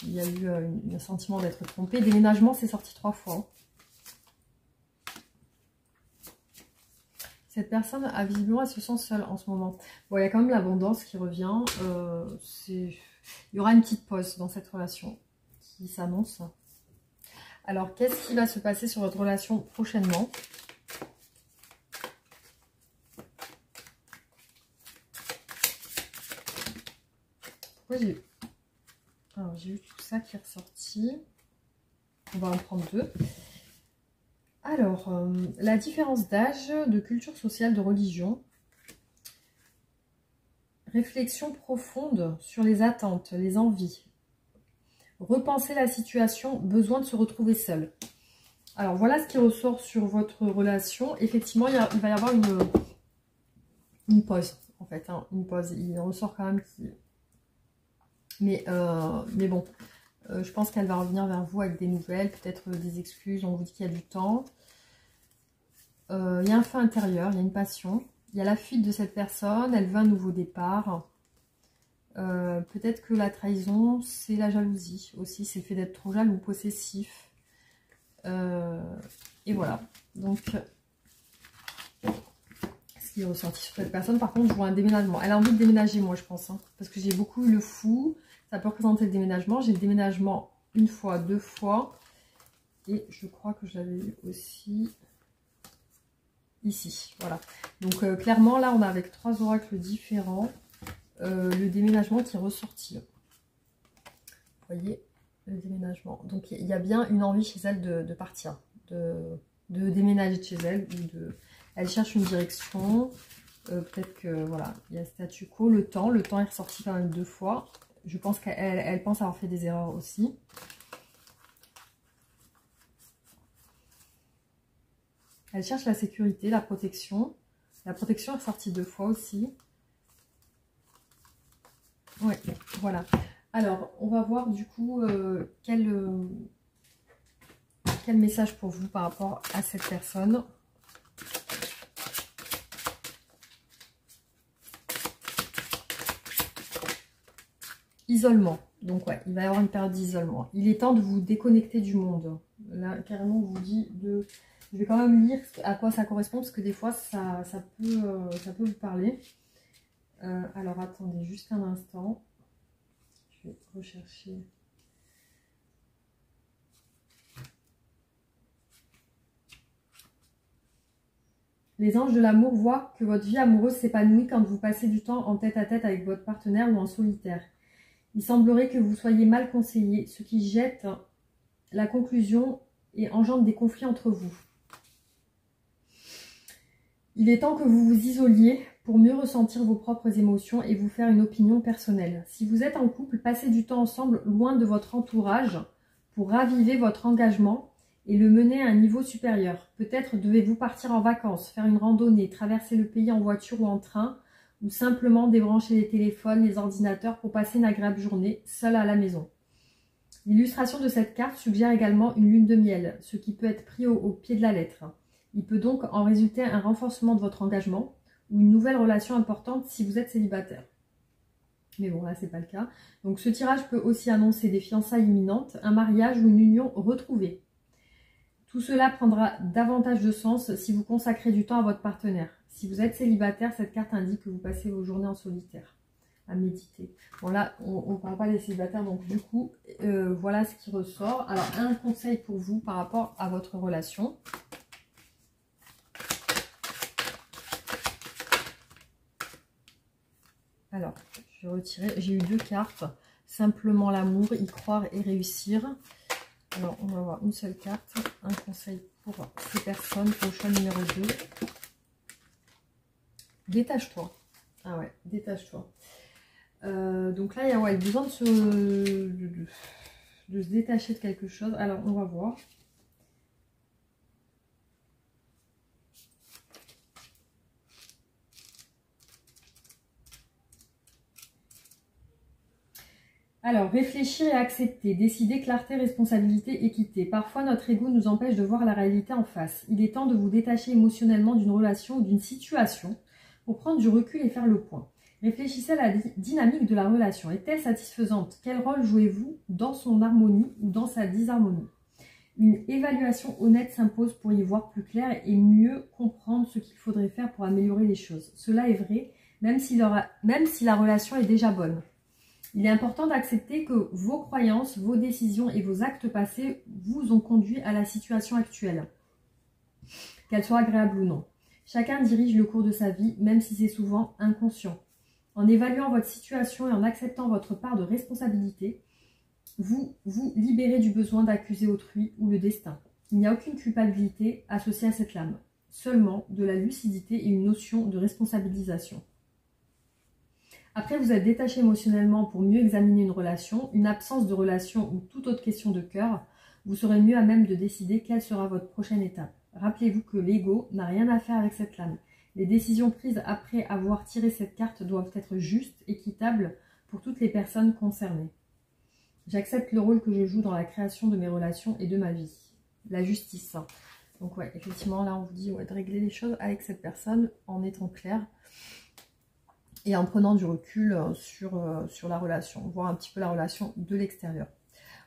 Speaker 1: il y a eu un sentiment d'être trompé. Déménagement, c'est sorti 3 fois. Cette personne, visiblement, elle se sent seule en ce moment. Bon, il y a quand même l'abondance qui revient. Il y aura une petite pause dans cette relation qui s'annonce. Alors, qu'est-ce qui va se passer sur votre relation prochainement ? Pourquoi j'ai eu... Alors, j'ai eu tout ça qui est ressorti. On va en prendre 2. Alors, la différence d'âge, de culture sociale, de religion. Réflexion profonde sur les attentes, les envies. Repenser la situation, besoin de se retrouver seul. Alors, voilà ce qui ressort sur votre relation. Effectivement, il va y avoir une pause, en fait. Hein, une pause. Il ressort quand même qui... Mais bon, je pense qu'elle va revenir vers vous avec des nouvelles, peut-être des excuses. On vous dit qu'il y a du temps. Il y a un feu intérieur, il y a une passion. Il y a la fuite de cette personne, elle veut un nouveau départ. Peut-être que la trahison, c'est la jalousie aussi. C'est le fait d'être trop jaloux, possessif. Et voilà. Donc, ce qui est ressorti sur cette personne, par contre, je vois un déménagement. Elle a envie de déménager, moi, je pense. Hein, parce que j'ai beaucoup eu le fou. Ça peut représenter le déménagement. J'ai le déménagement 1 fois, 2 fois. Et je crois que je l'avais eu aussi ici. Voilà. Donc, clairement, là, on a avec 3 oracles différents le déménagement qui est ressorti. Vous voyez, le déménagement. Donc, il y a bien une envie chez elle de partir, de déménager de chez elle. Elle cherche une direction. Peut-être que, voilà, il y a statu quo. Le temps est ressorti quand même 2 fois. Je pense qu'elle pense avoir fait des erreurs aussi. Elle cherche la sécurité, la protection. La protection est ressortie 2 fois aussi. Ouais, voilà. Alors, on va voir du coup quel message pour vous par rapport à cette personne. Isolement. Donc ouais, il va y avoir une période d'isolement. Il est temps de vous déconnecter du monde. Là, carrément, on vous dit de... Je vais quand même lire à quoi ça correspond, parce que des fois, ça peut vous parler. Alors, attendez juste un instant. Je vais rechercher... Les anges de l'amour voient que votre vie amoureuse s'épanouit quand vous passez du temps en tête-à-tête avec votre partenaire ou en solitaire. Il semblerait que vous soyez mal conseillé, ce qui jette la conclusion et engendre des conflits entre vous. Il est temps que vous vous isoliez pour mieux ressentir vos propres émotions et vous faire une opinion personnelle. Si vous êtes en couple, passez du temps ensemble loin de votre entourage pour raviver votre engagement et le mener à un niveau supérieur. Peut-être devez-vous partir en vacances, faire une randonnée, traverser le pays en voiture ou en train, ou simplement débrancher les téléphones, les ordinateurs pour passer une agréable journée seul à la maison. L'illustration de cette carte suggère également une lune de miel, ce qui peut être pris au pied de la lettre. Il peut donc en résulter un renforcement de votre engagement ou une nouvelle relation importante si vous êtes célibataire. Mais bon, là, c'est pas le cas. Donc, ce tirage peut aussi annoncer des fiançailles imminentes, un mariage ou une union retrouvée. Tout cela prendra davantage de sens si vous consacrez du temps à votre partenaire. Si vous êtes célibataire, cette carte indique que vous passez vos journées en solitaire, à méditer. Bon, là, on ne parle pas des célibataires, donc du coup, voilà ce qui ressort. Alors, un conseil pour vous par rapport à votre relation. Alors, je vais retirer, j'ai eu 2 cartes. Simplement l'amour, y croire et réussir. Alors, on va voir une seule carte. Un conseil pour ces personnes, pour le choix numéro 2. Détache-toi. Ah ouais, détache-toi. Donc là, il y a ouais, besoin de se détacher de quelque chose. Alors, on va voir. Alors, réfléchir et accepter, décider, clarté, responsabilité, équité. Parfois, notre ego nous empêche de voir la réalité en face. Il est temps de vous détacher émotionnellement d'une relation ou d'une situation pour prendre du recul et faire le point. Réfléchissez à la dynamique de la relation. Est-elle satisfaisante? Quel rôle jouez-vous dans son harmonie ou dans sa disharmonie? Une évaluation honnête s'impose pour y voir plus clair et mieux comprendre ce qu'il faudrait faire pour améliorer les choses. Cela est vrai, même si la relation est déjà bonne. Il est important d'accepter que vos croyances, vos décisions et vos actes passés vous ont conduit à la situation actuelle, qu'elle soit agréable ou non. Chacun dirige le cours de sa vie, même si c'est souvent inconscient. En évaluant votre situation et en acceptant votre part de responsabilité, vous vous libérez du besoin d'accuser autrui ou le destin. Il n'y a aucune culpabilité associée à cette lame, seulement de la lucidité et une notion de responsabilisation. Après, vous êtes détaché émotionnellement pour mieux examiner une relation, une absence de relation ou toute autre question de cœur, vous serez mieux à même de décider quelle sera votre prochaine étape. Rappelez-vous que l'ego n'a rien à faire avec cette lame. Les décisions prises après avoir tiré cette carte doivent être justes, équitables pour toutes les personnes concernées. J'accepte le rôle que je joue dans la création de mes relations et de ma vie. La justice. Donc ouais, effectivement, là on vous dit ouais, de régler les choses avec cette personne en étant clair. Et en prenant du recul sur la relation, voir un petit peu la relation de l'extérieur.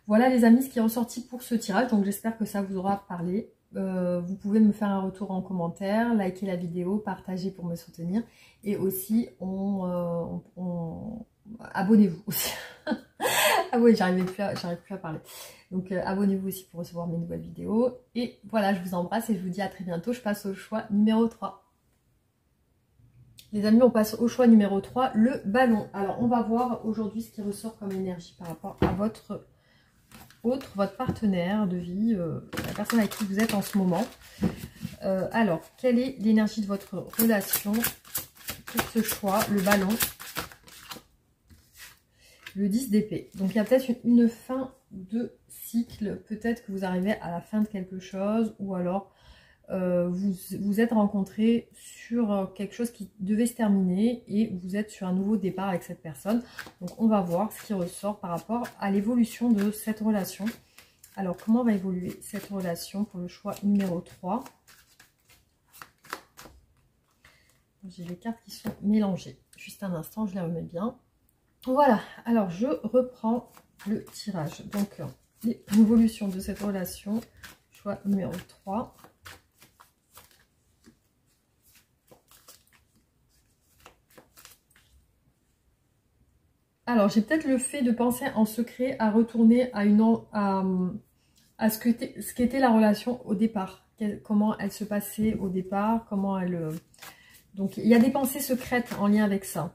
Speaker 1: Voilà les amis, ce qui est ressorti pour ce tirage. Donc j'espère que ça vous aura parlé. Vous pouvez me faire un retour en commentaire, liker la vidéo, partager pour me soutenir. Et aussi, abonnez-vous aussi. Ah oui, j'arrive plus à parler. Donc abonnez-vous aussi pour recevoir mes nouvelles vidéos. Et voilà, je vous embrasse et je vous dis à très bientôt. Je passe au choix numéro 3. Les amis, on passe au choix numéro 3, le ballon. Alors, on va voir aujourd'hui ce qui ressort comme énergie par rapport à votre partenaire de vie, la personne avec qui vous êtes en ce moment. Alors, quelle est l'énergie de votre relation pour ce choix, le ballon? Le 10 d'épée. Donc, il y a peut-être une fin de cycle. Peut-être que vous arrivez à la fin de quelque chose ou alors vous êtes rencontrés sur quelque chose qui devait se terminer et vous êtes sur un nouveau départ avec cette personne. Donc on va voir ce qui ressort par rapport à l'évolution de cette relation. Alors comment va évoluer cette relation pour le choix numéro 3? J'ai les cartes qui sont mélangées. Juste un instant, je les remets bien. Voilà, alors je reprends le tirage. Donc l'évolution de cette relation, choix numéro 3. Alors, j'ai peut-être le fait de penser en secret à retourner à ce qu'était la relation au départ. Comment elle se passait au départ, comment elle... Donc, il y a des pensées secrètes en lien avec ça,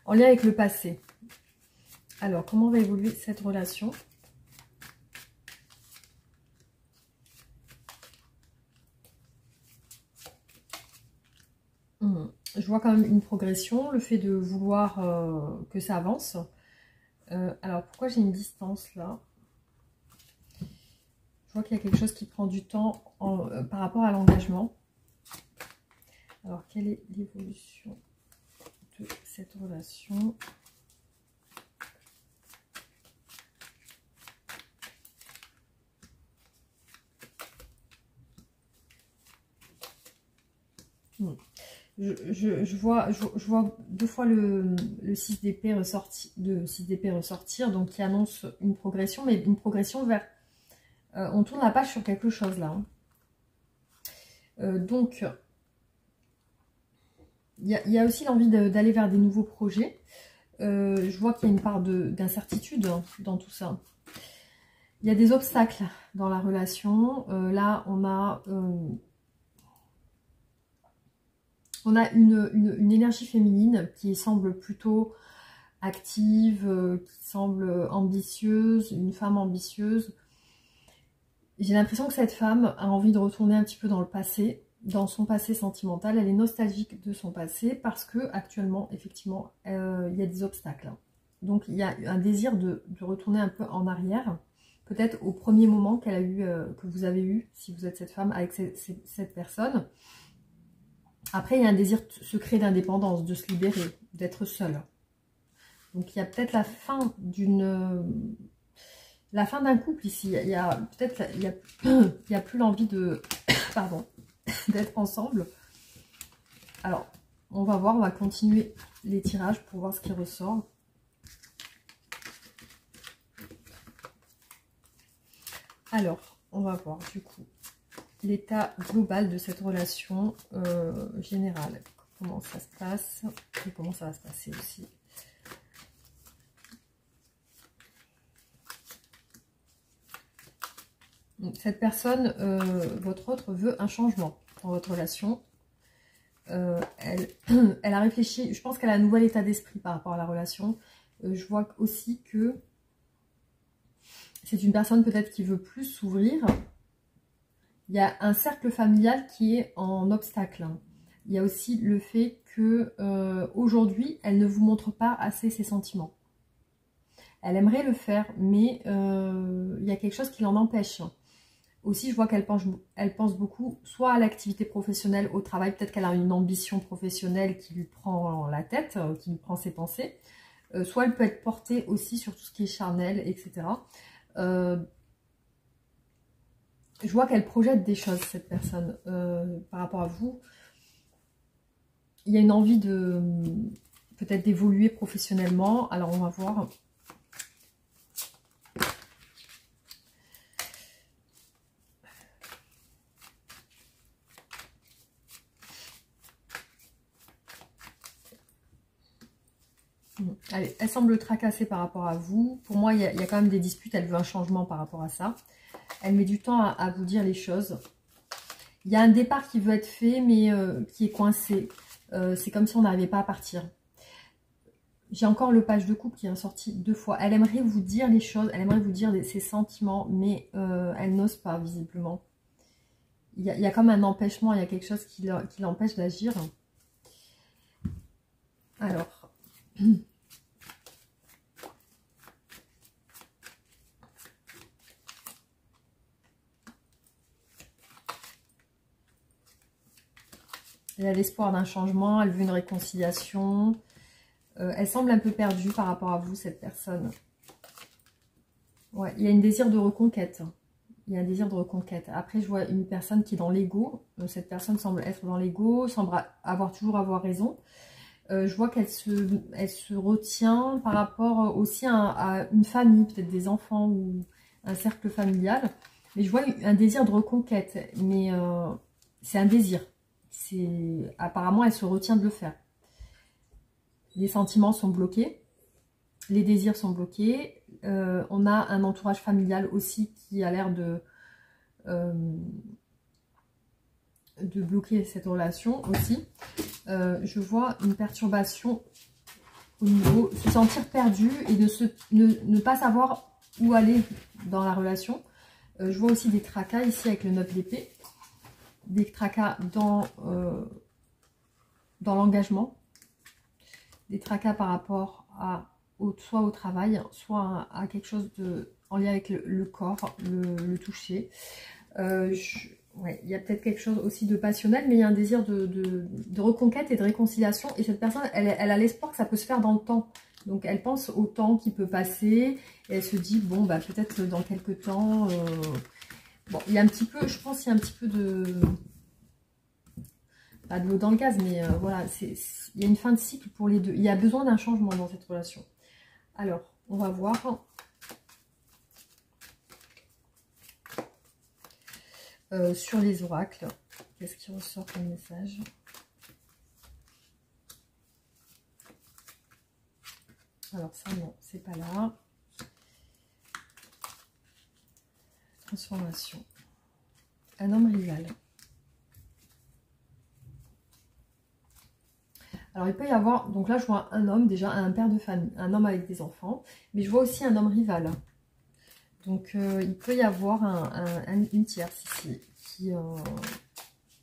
Speaker 1: en lien avec le passé. Alors, comment va évoluer cette relation? Je vois quand même une progression, le fait de vouloir que ça avance. Alors, pourquoi j'ai une distance là? Je vois qu'il y a quelque chose qui prend du temps par rapport à l'engagement. Alors, quelle est l'évolution de cette relation? Je vois deux fois le 6 d'épée ressortir, donc qui annonce une progression, mais une progression vers... on tourne la page sur quelque chose là. Donc, il y a aussi l'envie d'aller vers des nouveaux projets. Je vois qu'il y a une part d'incertitude dans tout ça. Il y a des obstacles dans la relation. Là, on a une énergie féminine qui semble plutôt active, qui semble ambitieuse, une femme ambitieuse. J'ai l'impression que cette femme a envie de retourner un petit peu dans le passé, dans son passé sentimental. Elle est nostalgique de son passé parce que actuellement, effectivement, il y a des obstacles. Donc il y a un désir de retourner un peu en arrière, peut-être au premier moment qu'elle a eu, que vous avez eu, si vous êtes cette femme, avec cette personne. Après, il y a un désir secret d'indépendance, de se libérer, d'être seule. Donc, il y a peut-être la fin d'un couple ici. Il y a peut-être, il y a plus l'envie de, pardon, d'être ensemble. Alors, on va voir, on va continuer les tirages pour voir ce qui ressort. Alors, on va voir du coup l'état global de cette relation générale. Comment ça se passe et comment ça va se passer aussi. Donc, cette personne, votre autre, veut un changement dans votre relation. Elle a réfléchi, je pense qu'elle a un nouvel état d'esprit par rapport à la relation. Je vois aussi que c'est une personne peut-être qui veut plus s'ouvrir. Il y a un cercle familial qui est en obstacle. Il y a aussi le fait que aujourd'hui, elle ne vous montre pas assez ses sentiments. Elle aimerait le faire, mais il y a quelque chose qui l'en empêche. Aussi, je vois qu'elle pense beaucoup soit à l'activité professionnelle, au travail. Peut-être qu'elle a une ambition professionnelle qui lui prend la tête, qui lui prend ses pensées. Soit elle peut être portée aussi sur tout ce qui est charnel, etc. Je vois qu'elle projette des choses, cette personne, par rapport à vous. Il y a une envie de peut-être d'évoluer professionnellement. Alors, on va voir. Allez, elle semble tracassée par rapport à vous. Pour moi, il y a quand même des disputes. Elle veut un changement par rapport à ça. Elle met du temps à vous dire les choses. Il y a un départ qui veut être fait, mais qui est coincé. C'est comme si on n'arrivait pas à partir. J'ai encore le page de couple qui est ressorti 2 fois. Elle aimerait vous dire les choses, elle aimerait vous dire ses sentiments, mais elle n'ose pas, visiblement. Il y a comme un empêchement, il y a quelque chose qui l'empêche d'agir. Alors... Elle a l'espoir d'un changement, elle veut une réconciliation. Elle semble un peu perdue par rapport à vous, cette personne. Ouais, il y a un désir de reconquête. Il y a un désir de reconquête. Après, je vois une personne qui est dans l'ego. Cette personne semble être dans l'ego, semble toujours avoir raison. Je vois qu'elle se retient par rapport aussi à une famille, peut-être des enfants ou un cercle familial. Mais je vois un désir de reconquête. Mais c'est un désir. Apparemment, elle se retient de le faire. Les sentiments sont bloqués. Les désirs sont bloqués. On a un entourage familial aussi qui a l'air de bloquer cette relation aussi. Je vois une perturbation au niveau, se sentir perdu et ne pas savoir où aller dans la relation. Je vois aussi des tracas ici avec le 9 d'épée. Des tracas dans l'engagement. Des tracas par rapport soit au travail, soit à quelque chose en lien avec le corps, le toucher. Ouais, il y a peut-être quelque chose aussi de passionnel, mais il y a un désir de reconquête et de réconciliation. Et cette personne, elle a l'espoir que ça peut se faire dans le temps. Donc elle pense au temps qui peut passer. Et elle se dit, bon, bah peut-être dans quelques temps... Bon, il y a un petit peu, je pense qu'il y a un petit peu de... Pas de l'eau dans le gaz, mais voilà, il y a une fin de cycle pour les deux. Il y a besoin d'un changement dans cette relation. Alors, on va voir... sur les oracles, qu'est-ce qui ressort comme message? Alors ça non, c'est pas là. Transformation. Un homme rival. Alors il peut y avoir, donc là je vois un homme, déjà un père de famille, un homme avec des enfants, mais je vois aussi un homme rival. Donc il peut y avoir une tierce ici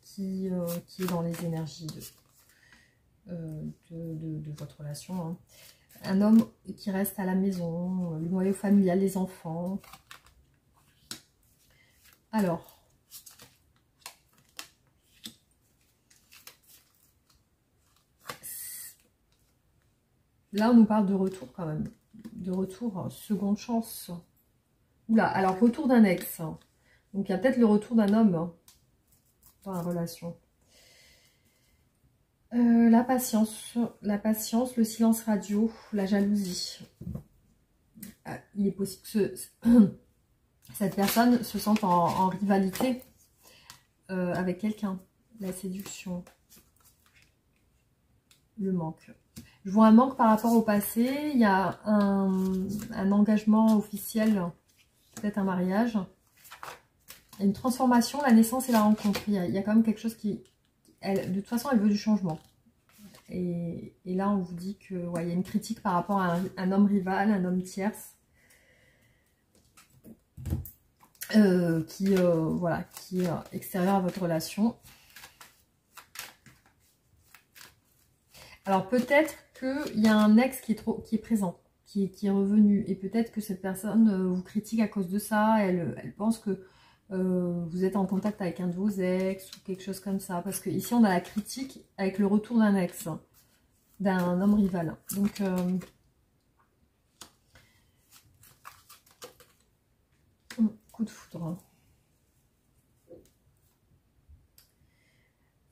Speaker 1: qui est dans les énergies de votre relation. Hein. Un homme qui reste à la maison, le noyau familial, les enfants. Alors, là on nous parle de retour quand même. De retour, seconde chance. Oula, alors retour d'un ex. Donc il y a peut-être le retour d'un homme dans la relation. La patience, le silence radio, la jalousie. Il est possible que cette personne se sente en rivalité avec quelqu'un. La séduction, le manque. Je vois un manque par rapport au passé. Il y a un engagement officiel, peut-être un mariage. Une transformation, la naissance et la rencontre. Il y a quand même quelque chose qui... de toute façon, elle veut du changement. Et là, on vous dit que ouais, il y a une critique par rapport à un homme rival, un homme tierce. Voilà, qui est extérieur à votre relation. Alors peut-être qu'il y a un ex qui est présent, qui est revenu. Et peut-être que cette personne vous critique à cause de ça. Elle pense que vous êtes en contact avec un de vos ex ou quelque chose comme ça. Parce que ici on a la critique avec le retour d'un ex, d'un homme rival. Donc coup de foudre.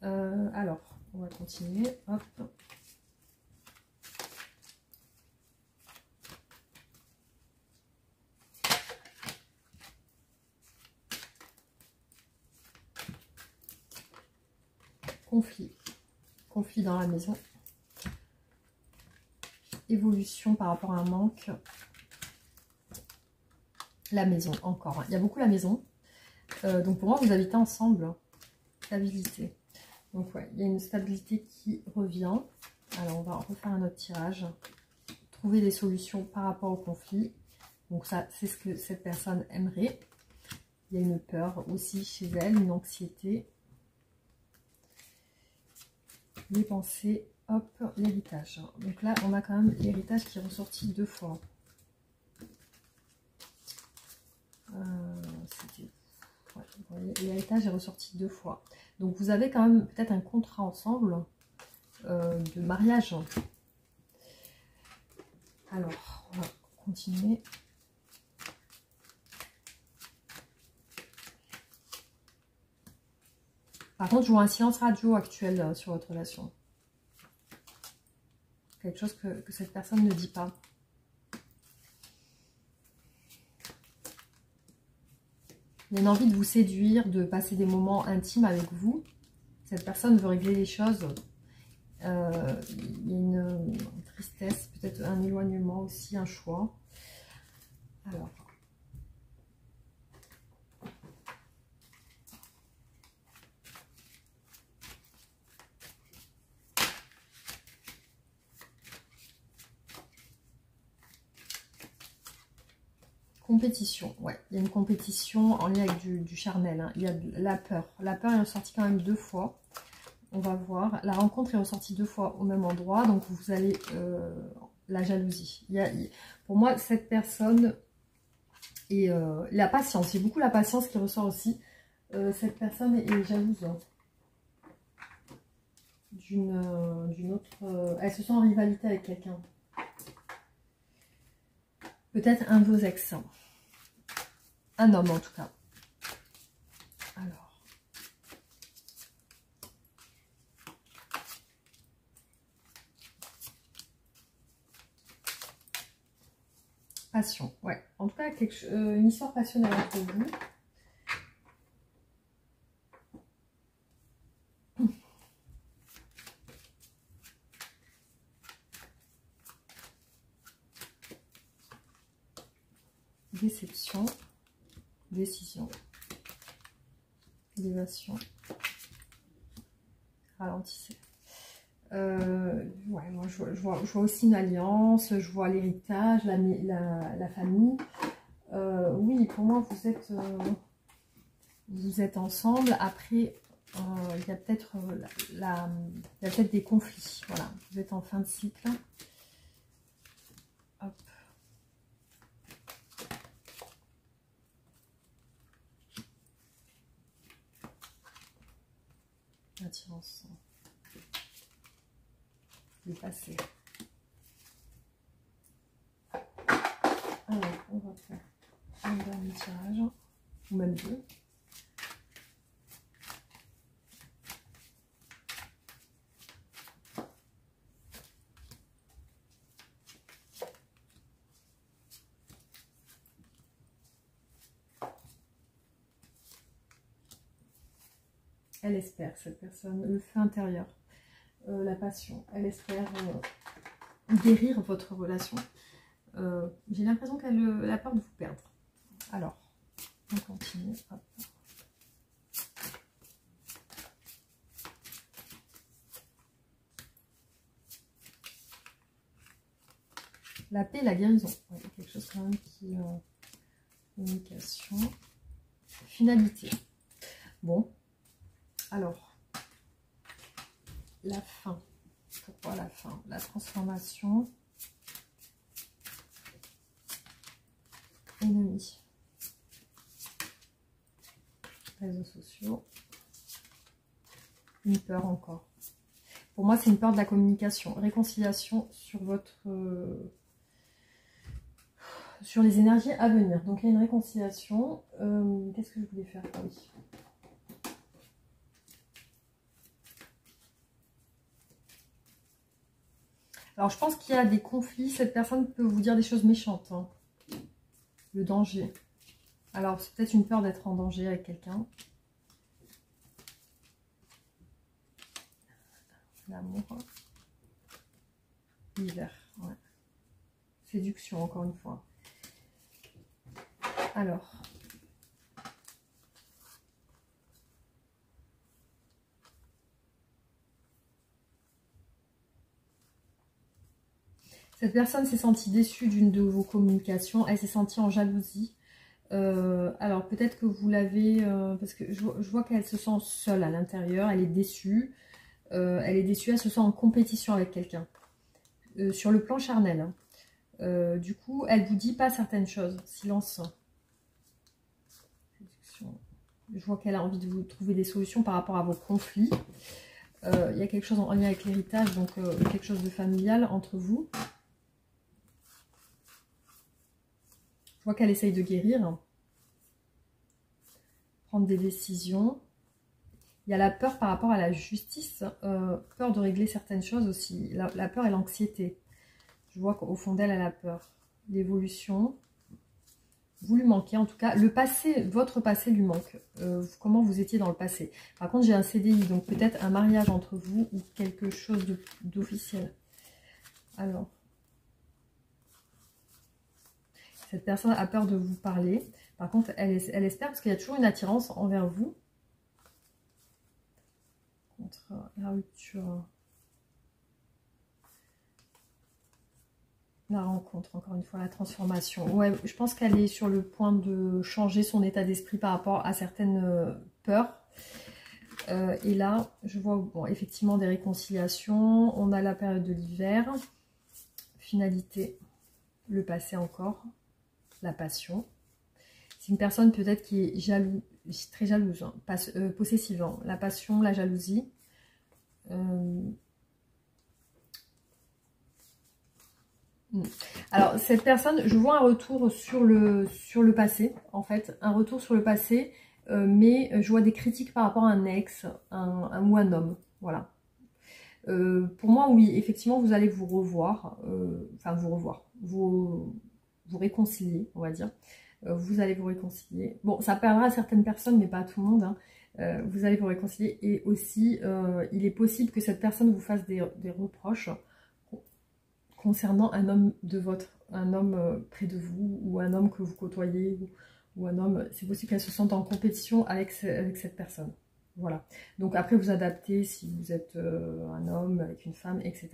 Speaker 1: Alors, on va continuer. Hop. Conflit dans la maison. Évolution par rapport à un manque. La maison, encore. Il y a beaucoup la maison. Donc pour moi, vous habitez ensemble. Stabilité. Donc ouais, il y a une stabilité qui revient. Alors on va refaire un autre tirage. Trouver des solutions par rapport au conflit. Donc ça, c'est ce que cette personne aimerait. Il y a une peur aussi chez elle, une anxiété. Les pensées, hop, l'héritage. Donc là, on a quand même l'héritage qui est ressorti 2 fois. Ouais, l'héritage est ressorti 2 fois. Donc vous avez quand même peut-être un contrat ensemble de mariage. Alors, on va continuer. Par contre, je vois un silence radio actuel sur votre relation. Quelque chose que cette personne ne dit pas. Il y a une envie de vous séduire, de passer des moments intimes avec vous. Cette personne veut régler les choses. Il y a une tristesse, peut-être un éloignement aussi, un choix. Alors... compétition, ouais. Il y a une compétition en lien avec du charnel. Hein. Il y a de la peur. La peur est ressortie quand même 2 fois. On va voir. La rencontre est ressortie 2 fois au même endroit. Donc, vous allez... la jalousie. Pour moi, cette personne... Et la patience. C'est beaucoup la patience qui ressort aussi. Cette personne est jalouse. D'une autre... elle se sent en rivalité avec quelqu'un. Peut-être un de vos ex. Un homme en tout cas. Alors. Passion, ouais. En tout cas, une histoire passionnelle entre vous. Déception, décision, élévation, ralentissez. Ouais, moi je vois aussi une alliance, je vois l'héritage, la famille. Oui, pour moi vous êtes ensemble. Après, il y a peut-être des conflits. Voilà, vous êtes en fin de cycle. Hop. Attirance. Dépassé. Alors, on va faire un dernier tirage, ou même 2. Elle espère, cette personne, le feu intérieur, la passion. Elle espère guérir votre relation. J'ai l'impression qu'elle a peur de vous perdre. Alors, on continue. Hop. La paix et la guérison. Ouais, il y a quelque chose quand même qui... communication. Finalité. Bon. Alors. La fin. Pourquoi la fin? La transformation. Ennemi. Réseaux sociaux. Une peur encore. Pour moi, c'est une peur de la communication. Réconciliation sur votre... sur les énergies à venir. Donc, il y a une réconciliation. Qu'est-ce que je voulais faire? Ah oui. Alors, je pense qu'il y a des conflits. Cette personne peut vous dire des choses méchantes. Hein. Le danger. Alors, c'est peut-être une peur d'être en danger avec quelqu'un. L'amour. L'hiver. Ouais. Séduction, encore une fois. Alors. Cette personne s'est sentie déçue d'une de vos communications. Elle s'est sentie en jalousie. Alors, peut-être que vous l'avez... parce que je vois qu'elle se sent seule à l'intérieur. Elle est déçue. Elle se sent en compétition avec quelqu'un. Sur le plan charnel. Hein. Du coup, elle vous dit pas certaines choses. Silence. Je vois qu'elle a envie de vous trouver des solutions par rapport à vos conflits. Il y a quelque chose en lien avec l'héritage, donc quelque chose de familial entre vous. Je vois qu'elle essaye de guérir. Prendre des décisions. Il y a la peur par rapport à la justice. Peur de régler certaines choses aussi. La peur et l'anxiété. Je vois qu'au fond d'elle, elle a peur. L'évolution. Vous lui manquez, en tout cas. Le passé, votre passé lui manque. Comment vous étiez dans le passé. Par contre, j'ai un CDI, donc peut-être un mariage entre vous ou quelque chose d'officiel. Alors. Cette personne a peur de vous parler. Par contre, elle espère, parce qu'il y a toujours une attirance envers vous. Contre la rupture. La rencontre, encore une fois, la transformation. Ouais, je pense qu'elle est sur le point de changer son état d'esprit par rapport à certaines peurs. Et là, je vois bon, effectivement des réconciliations. On a la période de l'hiver. Finalité, le passé encore. La passion. C'est une personne peut-être qui est jalouse, très jalouse, hein, possessive. Hein. La passion, la jalousie. Alors, cette personne, je vois un retour sur le passé, en fait. Un retour sur le passé, mais je vois des critiques par rapport à un ex, ou un homme. Voilà. Pour moi, oui, effectivement, vous allez vous revoir. Enfin, vous réconcilier, on va dire. Vous allez vous réconcilier. Bon, ça parlera à certaines personnes, mais pas à tout le monde. Hein. Vous allez vous réconcilier. Et aussi, il est possible que cette personne vous fasse des reproches concernant un homme près de vous, ou un homme que vous côtoyez, ou un homme, c'est possible qu'elle se sente en compétition avec cette personne. Voilà. Donc après, vous adaptez si vous êtes un homme avec une femme, etc.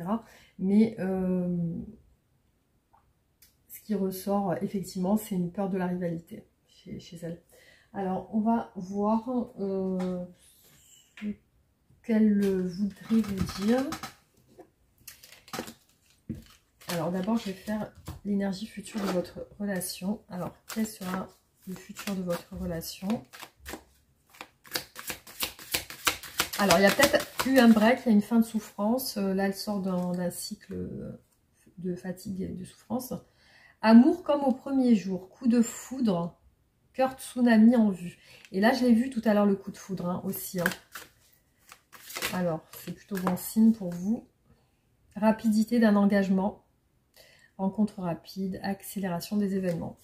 Speaker 1: Mais ce qui ressort, effectivement, c'est une peur de la rivalité chez elle. Alors, on va voir ce qu'elle voudrait vous dire. Alors d'abord, je vais faire l'énergie future de votre relation. Alors, quel sera le futur de votre relation? Alors, il y a peut-être eu un break, il y a une fin de souffrance. Là, elle sort d'un cycle de fatigue et de souffrance. Amour comme au premier jour. Coup de foudre. Cœur tsunami en vue. Et là, je l'ai vu tout à l'heure, le coup de foudre hein, aussi. Hein. Alors, c'est plutôt bon signe pour vous. Rapidité d'un engagement. Rencontre rapide, accélération des événements.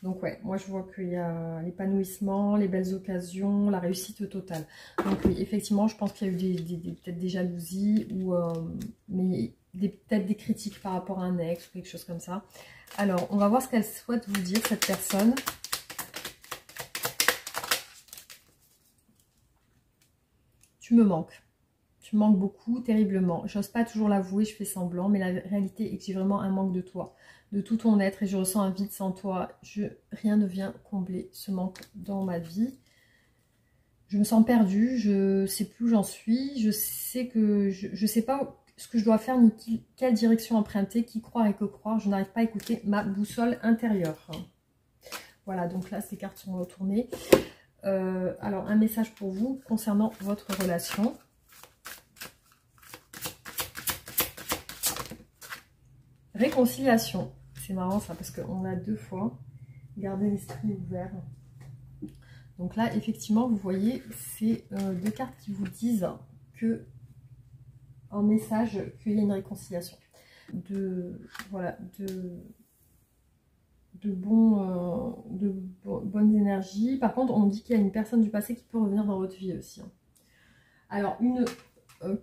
Speaker 1: Donc ouais, moi je vois qu'il y a l'épanouissement, les belles occasions, la réussite totale. Donc oui, effectivement, je pense qu'il y a eu peut-être des jalousies, mais peut-être des critiques par rapport à un ex ou quelque chose comme ça. Alors, on va voir ce qu'elle souhaite vous dire, cette personne. Tu me manques. Tu me manques beaucoup, terriblement. J'ose pas toujours l'avouer, je fais semblant, mais la réalité est que j'ai vraiment un manque de toi, de tout ton être, et je ressens un vide sans toi. Rien ne vient combler ce manque dans ma vie. Je me sens perdue, je sais plus où j'en suis, je sais pas ce que je dois faire, ni quelle direction emprunter, qui croire et que croire. Je n'arrive pas à écouter ma boussole intérieure. Voilà, donc là, ces cartes sont retournées. Alors, un message pour vous concernant votre relation. Réconciliation. C'est marrant ça, parce qu'on a deux fois. Gardez l'esprit ouvert. Donc là, effectivement, vous voyez, c'est deux cartes qui vous disent que, en message, qu'il y a une réconciliation. Voilà, de bonnes énergies. Par contre, on dit qu'il y a une personne du passé qui peut revenir dans votre vie aussi. Hein. Alors, une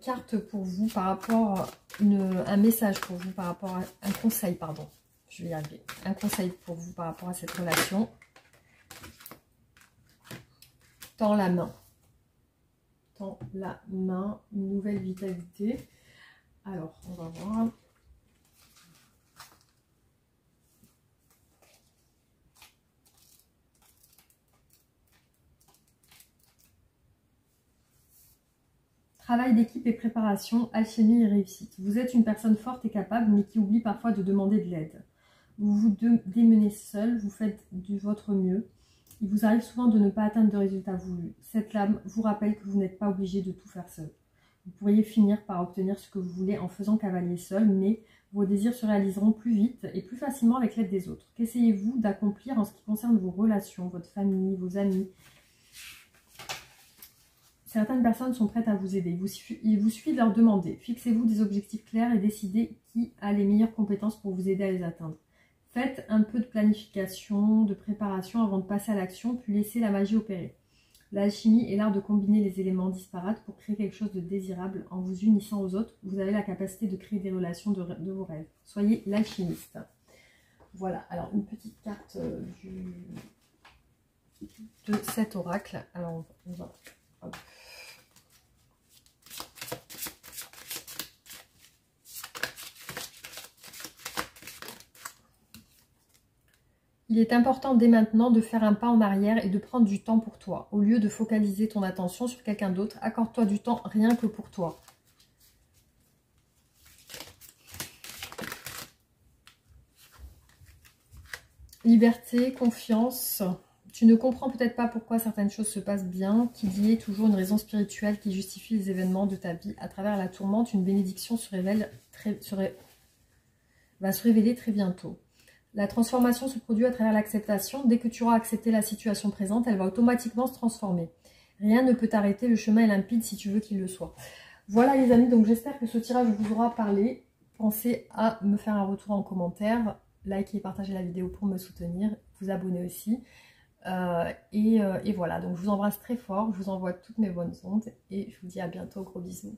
Speaker 1: carte pour vous par rapport, un message pour vous par rapport à un conseil, pardon. Je vais y arriver. Un conseil pour vous par rapport à cette relation. Tends la main. Tends la main, une nouvelle vitalité. Alors, on va voir. Travail d'équipe et préparation, alchimie et réussite. Vous êtes une personne forte et capable, mais qui oublie parfois de demander de l'aide. Vous vous démenez seul, vous faites de votre mieux. Il vous arrive souvent de ne pas atteindre de résultats voulus. Cette lame vous rappelle que vous n'êtes pas obligé de tout faire seul. Vous pourriez finir par obtenir ce que vous voulez en faisant cavalier seul, mais vos désirs se réaliseront plus vite et plus facilement avec l'aide des autres. Qu'essayez-vous d'accomplir en ce qui concerne vos relations, votre famille, vos amis? Certaines personnes sont prêtes à vous aider. Il vous suffit de leur demander. Fixez-vous des objectifs clairs et décidez qui a les meilleures compétences pour vous aider à les atteindre. Faites un peu de planification, de préparation avant de passer à l'action, puis laissez la magie opérer. L'alchimie est l'art de combiner les éléments disparates pour créer quelque chose de désirable. En vous unissant aux autres, vous avez la capacité de créer des relations de vos rêves. Soyez l'alchimiste. Voilà, alors une petite carte de cet oracle. Alors on va... Hop. Il est important dès maintenant de faire un pas en arrière et de prendre du temps pour toi. Au lieu de focaliser ton attention sur quelqu'un d'autre, accorde-toi du temps rien que pour toi. Liberté, confiance. Tu ne comprends peut-être pas pourquoi certaines choses se passent bien, qu'il y ait toujours une raison spirituelle qui justifie les événements de ta vie. À travers la tourmente, une bénédiction va se révéler très bientôt. La transformation se produit à travers l'acceptation. Dès que tu auras accepté la situation présente, elle va automatiquement se transformer. Rien ne peut t'arrêter, le chemin est limpide si tu veux qu'il le soit. Voilà les amis, donc j'espère que ce tirage vous aura parlé. Pensez à me faire un retour en commentaire, likez et partagez la vidéo pour me soutenir, vous abonner aussi. Et voilà, donc je vous embrasse très fort, je vous envoie toutes mes bonnes ondes et je vous dis à bientôt, gros bisous.